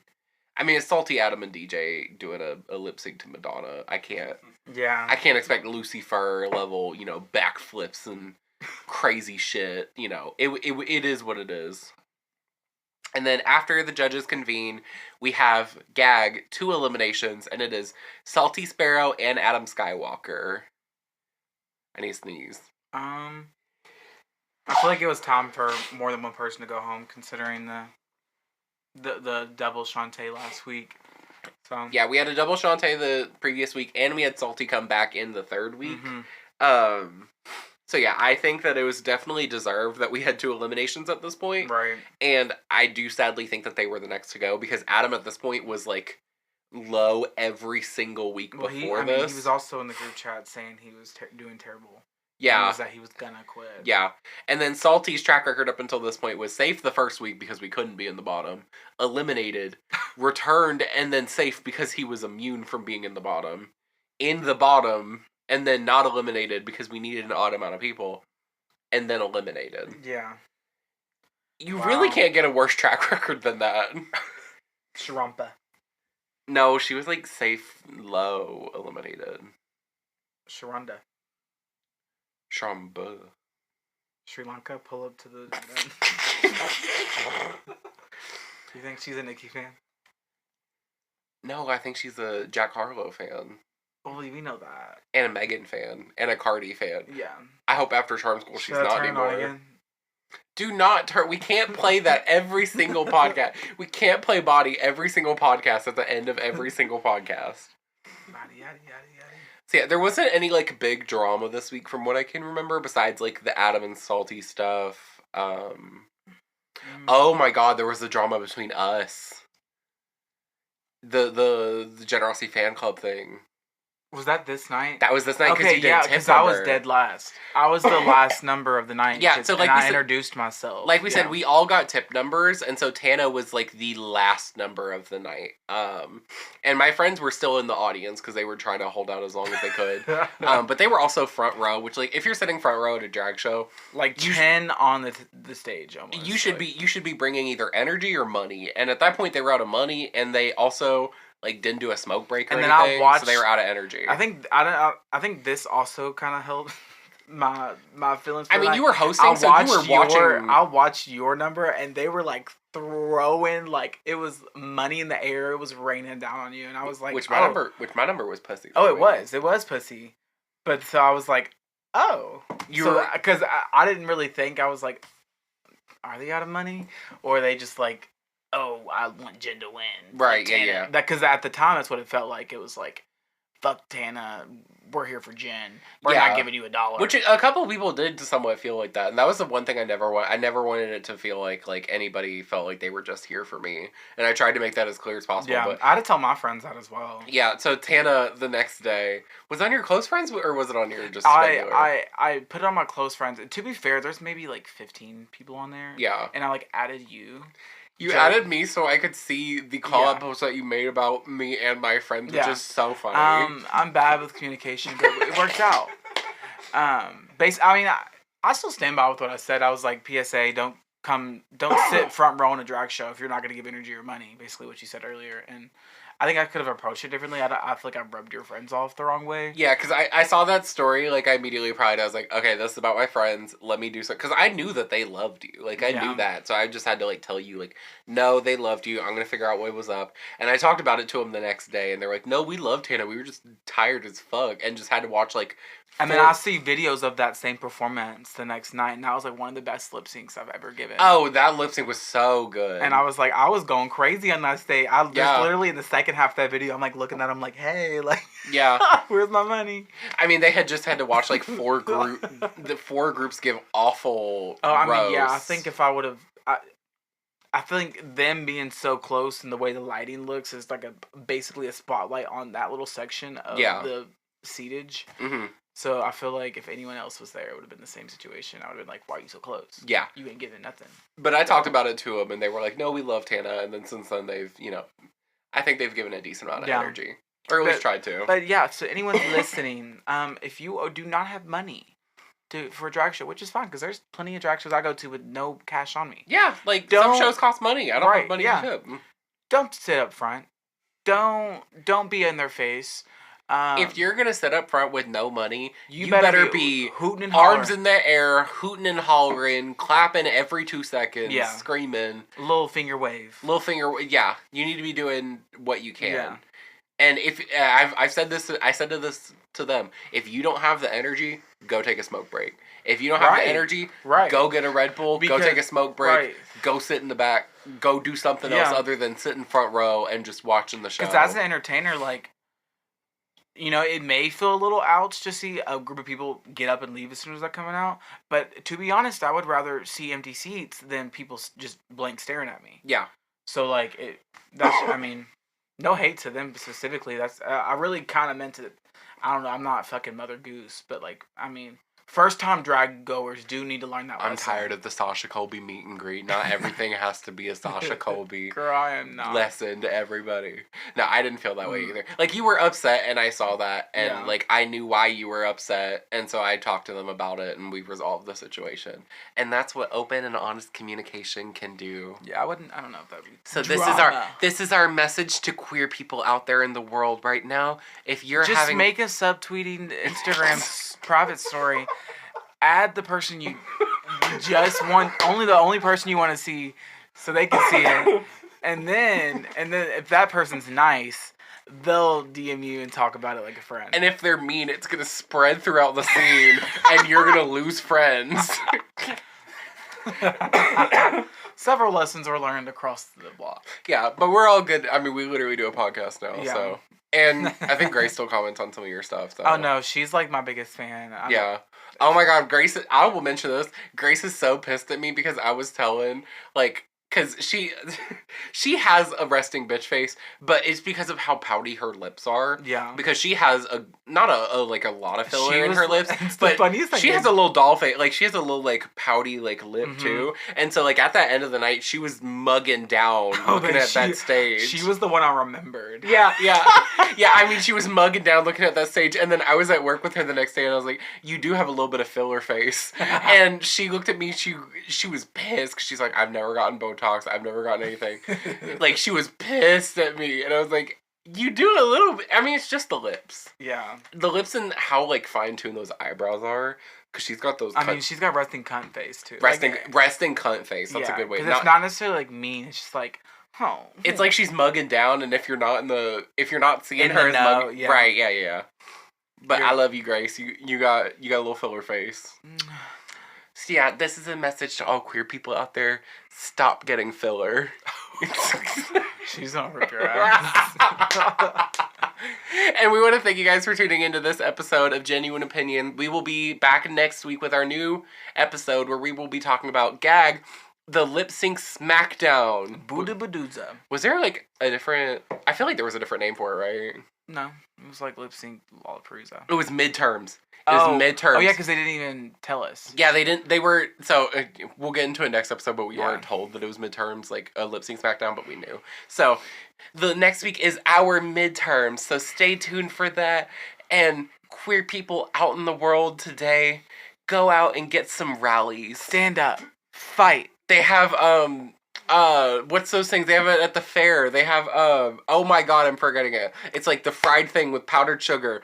I mean, it's Salty Adam and DJ doing a lip sync to Madonna. I can't expect Lucifer level, backflips and crazy shit. It is what it is. And then after the judges convene, we have Gag 2 eliminations, and it is Salty Sparrow and Adam Skywalker. I need to sneeze. I feel like it was time for more than one person to go home, considering the double Shantae last week. So yeah, we had a double Shantae the previous week, and we had Salty come back in the third week. Mm-hmm. So yeah, I think that it was definitely deserved that we had 2 eliminations at this point. Right. And I do sadly think that they were the next to go, because Adam at this point was like low every single week before this. He was also in the group chat saying he was doing terrible. Yeah. That he was gonna quit. Yeah. And then Salty's track record up until this point was safe the first week because we couldn't be in the bottom, eliminated, returned, and then safe because he was immune from being in the bottom, and then not eliminated because we needed an odd amount of people, and then eliminated. Yeah. You really can't get a worse track record than that. Sharampa. No, she was like safe, low, eliminated. Sharonda. Shramba. Sri Lanka, pull up to the... You think she's a Nicki fan? No, I think she's a Jack Harlow fan. Well, we know that. And a Megan fan. And a Cardi fan. Yeah. I hope after Charm School she's not anymore. Do not turn... We can't play that every single podcast. We can't play Body every single podcast at the end of every single podcast. Body, yada, yada, yada. So yeah, there wasn't any, like, big drama this week from what I can remember, besides, like, the Adam and Salty stuff. Oh my god, there was a drama between us. The Generosity Fan Club thing. Was that this night? That was this night because you did tip because I was dead last. I was the last number of the night. Yeah, so like I introduced myself. Like we said, we all got tip numbers, and so Tana was like the last number of the night. And my friends were still in the audience because they were trying to hold out as long as they could. But they were also front row, which like if you're sitting front row at a drag show, like 10 on the stage almost. You should be bringing either energy or money, and at that point they were out of money, and they also like didn't do a smoke break or anything, so they were out of energy. I think this also kind of helped my feelings. I mean, you were hosting, so you were watching. I watched your number, and they were like throwing like it was money in the air. It was raining down on you, and I was like, which my number was pussy. Oh, it was pussy. But so I was like, oh, because I didn't really think. I was like, are they out of money, or are they just like, oh, I want Jen to win. Right, yeah. Because at the time, that's what it felt like. It was like, fuck Tana, we're here for Jen. We're not giving you $1. Which a couple of people did somewhat feel like that. And that was the one thing I never wanted it to feel like anybody felt like they were just here for me. And I tried to make that as clear as possible. Yeah, but I had to tell my friends that as well. Yeah, so Tana, the next day, was it on your close friends or was it on your just regular? I put it on my close friends. To be fair, there's maybe like 15 people on there. Yeah. And I like added you. You added me so I could see the call-out post that you made about me and my friends, which is so funny. I'm bad with communication, but it worked out. I still stand by with what I said. I was like, PSA, don't sit front row in a drag show if you're not going to give energy or money, basically what you said earlier. And I think I could have approached it differently. I feel like I rubbed your friends off the wrong way. Yeah, because I saw that story, like, I immediately replied. I was like, okay, this is about my friends. Let me do something. Because I knew that they loved you. Like, I knew that. So I just had to, like, tell you, like, no, they loved you. I'm going to figure out what was up. And I talked about it to them the next day. And they were like, no, we loved Hannah. We were just tired as fuck. And just had to watch, like... And then I see videos of that same performance the next night, and that was like one of the best lip syncs I've ever given. Oh, that lip sync was so good. And I was like, I was going crazy on that stage. Just literally in the second half of that video, I'm like looking at him like, hey, like, where's my money? I mean, they had just had to watch like the 4 groups give awful. Oh, I mean, yeah, I think if I would have, I think them being so close and the way the lighting looks is like basically a spotlight on that little section of the seatage. Mm-hmm. So I feel like if anyone else was there, it would have been the same situation. I would have been like, why are you so close? Yeah. You ain't giving nothing. But I talked about it to them, and they were like, no, we love Tana. And then since then, they've, I think they've given a decent amount of energy. Or at least tried to. But yeah, so anyone listening, if you do not have money, for a drag show, which is fine because there's plenty of drag shows I go to with no cash on me. Yeah, like some shows cost money. I don't have money to tip. Don't sit up front. Don't be in their face. If you're gonna sit up front with no money, you better be hooting and arms in the air, hooting and hollering, clapping every 2 seconds, screaming, little finger wave. Yeah. You need to be doing what you can. Yeah. And if I've said this, I said this to them. If you don't have the energy, go take a smoke break. If you don't have the energy, go get a Red Bull, go take a smoke break, go sit in the back, go do something else other than sit in front row and just watching the show. Because as an entertainer, like, you know, it may feel a little ouch to see a group of people get up and leave as soon as they're coming out. But to be honest, I would rather see empty seats than people just blank staring at me. Yeah. So, like, I mean, no hate to them specifically. I really kind of meant it. I don't know. I'm not fucking Mother Goose. But, like, I mean, first-time drag goers do need to learn that lesson. I'm tired of the Sasha Colby meet and greet. Not everything has to be a Sasha Colby Girl, I am not. lesson to everybody. No, I didn't feel that way either. Like, you were upset, and I saw that, and, like, I knew why you were upset, and so I talked to them about it, and we resolved the situation. And that's what open and honest communication can do. Yeah, I don't know if that would be So this is our message to queer people out there in the world right now. If you're just make a subtweeting Instagram private story. Add the person you just want, the only person you want to see, so they can see it, and then if that person's nice, they'll DM you and talk about it like a friend. And if they're mean, it's gonna spread throughout the scene, and you're gonna lose friends. Several lessons were learned across the block. Yeah, but we're all good. I mean, we literally do a podcast now, so. And I think Grace still comments on some of your stuff. So. Oh, no. She's, like, my biggest fan. Oh, my God. Grace, I will mention this. Grace is so pissed at me because I was telling, like, because she has a resting bitch face, but it's because of how pouty her lips are. Yeah. Because she has not a lot of filler in her lips, but she has a little doll face. Like, she has a little, like, pouty, like, lip, too. And so, like, at that end of the night, she was mugging down looking at that stage. She was the one I remembered. Yeah. Yeah, I mean, she was mugging down looking at that stage, and then I was at work with her the next day, and I was like, you do have a little bit of filler face. And she looked at me, she was pissed, because she's like, I've never gotten Botox. I've never gotten anything. Like, she was pissed at me. And I was like, you do a little bit. I mean, it's just the lips. Yeah. The lips and how, like, fine-tuned those eyebrows are. Because she's got those... I mean, she's got resting cunt face, too. Resting cunt face. That's a good way. Because it's not necessarily, like, mean. It's just like, oh. It's like she's mugging down, and if you're not seeing her as mugging... Yeah. Right, yeah. But I love you, Grace. You got a little filler face. So yeah, this is a message to all queer people out there. Stop getting filler. She's on her ass. And we want to thank you guys for tuning into this episode of Genuine Opinion. We will be back next week with our new episode where we will be talking about GAG, the lip sync smackdown. Booda Badooza. Was there like a different... I feel like there was a different name for it, right? No. It was like lip sync Lollapalooza. It was midterms. It was midterms. Oh, yeah, because they didn't even tell us. Yeah, they didn't. They were... So, we'll get into it next episode, but we weren't told that it was midterms, like a lip sync smackdown, but we knew. So, the next week is our midterms, so stay tuned for that. And queer people out in the world today, go out and get some rallies. Stand up. Fight. They have, what's those things? They have it at the fair. They have, oh my God, I'm forgetting it. It's like the fried thing with powdered sugar.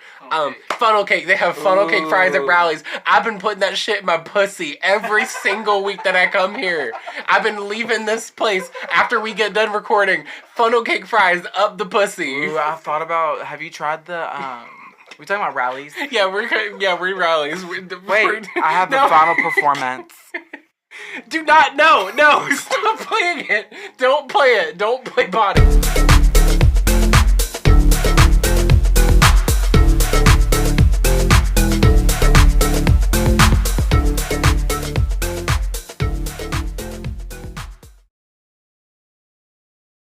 Funnel cake. They have funnel cake fries at rallies. I've been putting that shit in my pussy every single week that I come here. I've been leaving this place after we get done recording. Funnel cake fries up the pussy. Ooh, I thought about, have you tried the, we talking about rallies? Yeah, we're rallies. Wait, I have the final performance. Do not, no, stop playing it. Don't play it. Don't play bodies.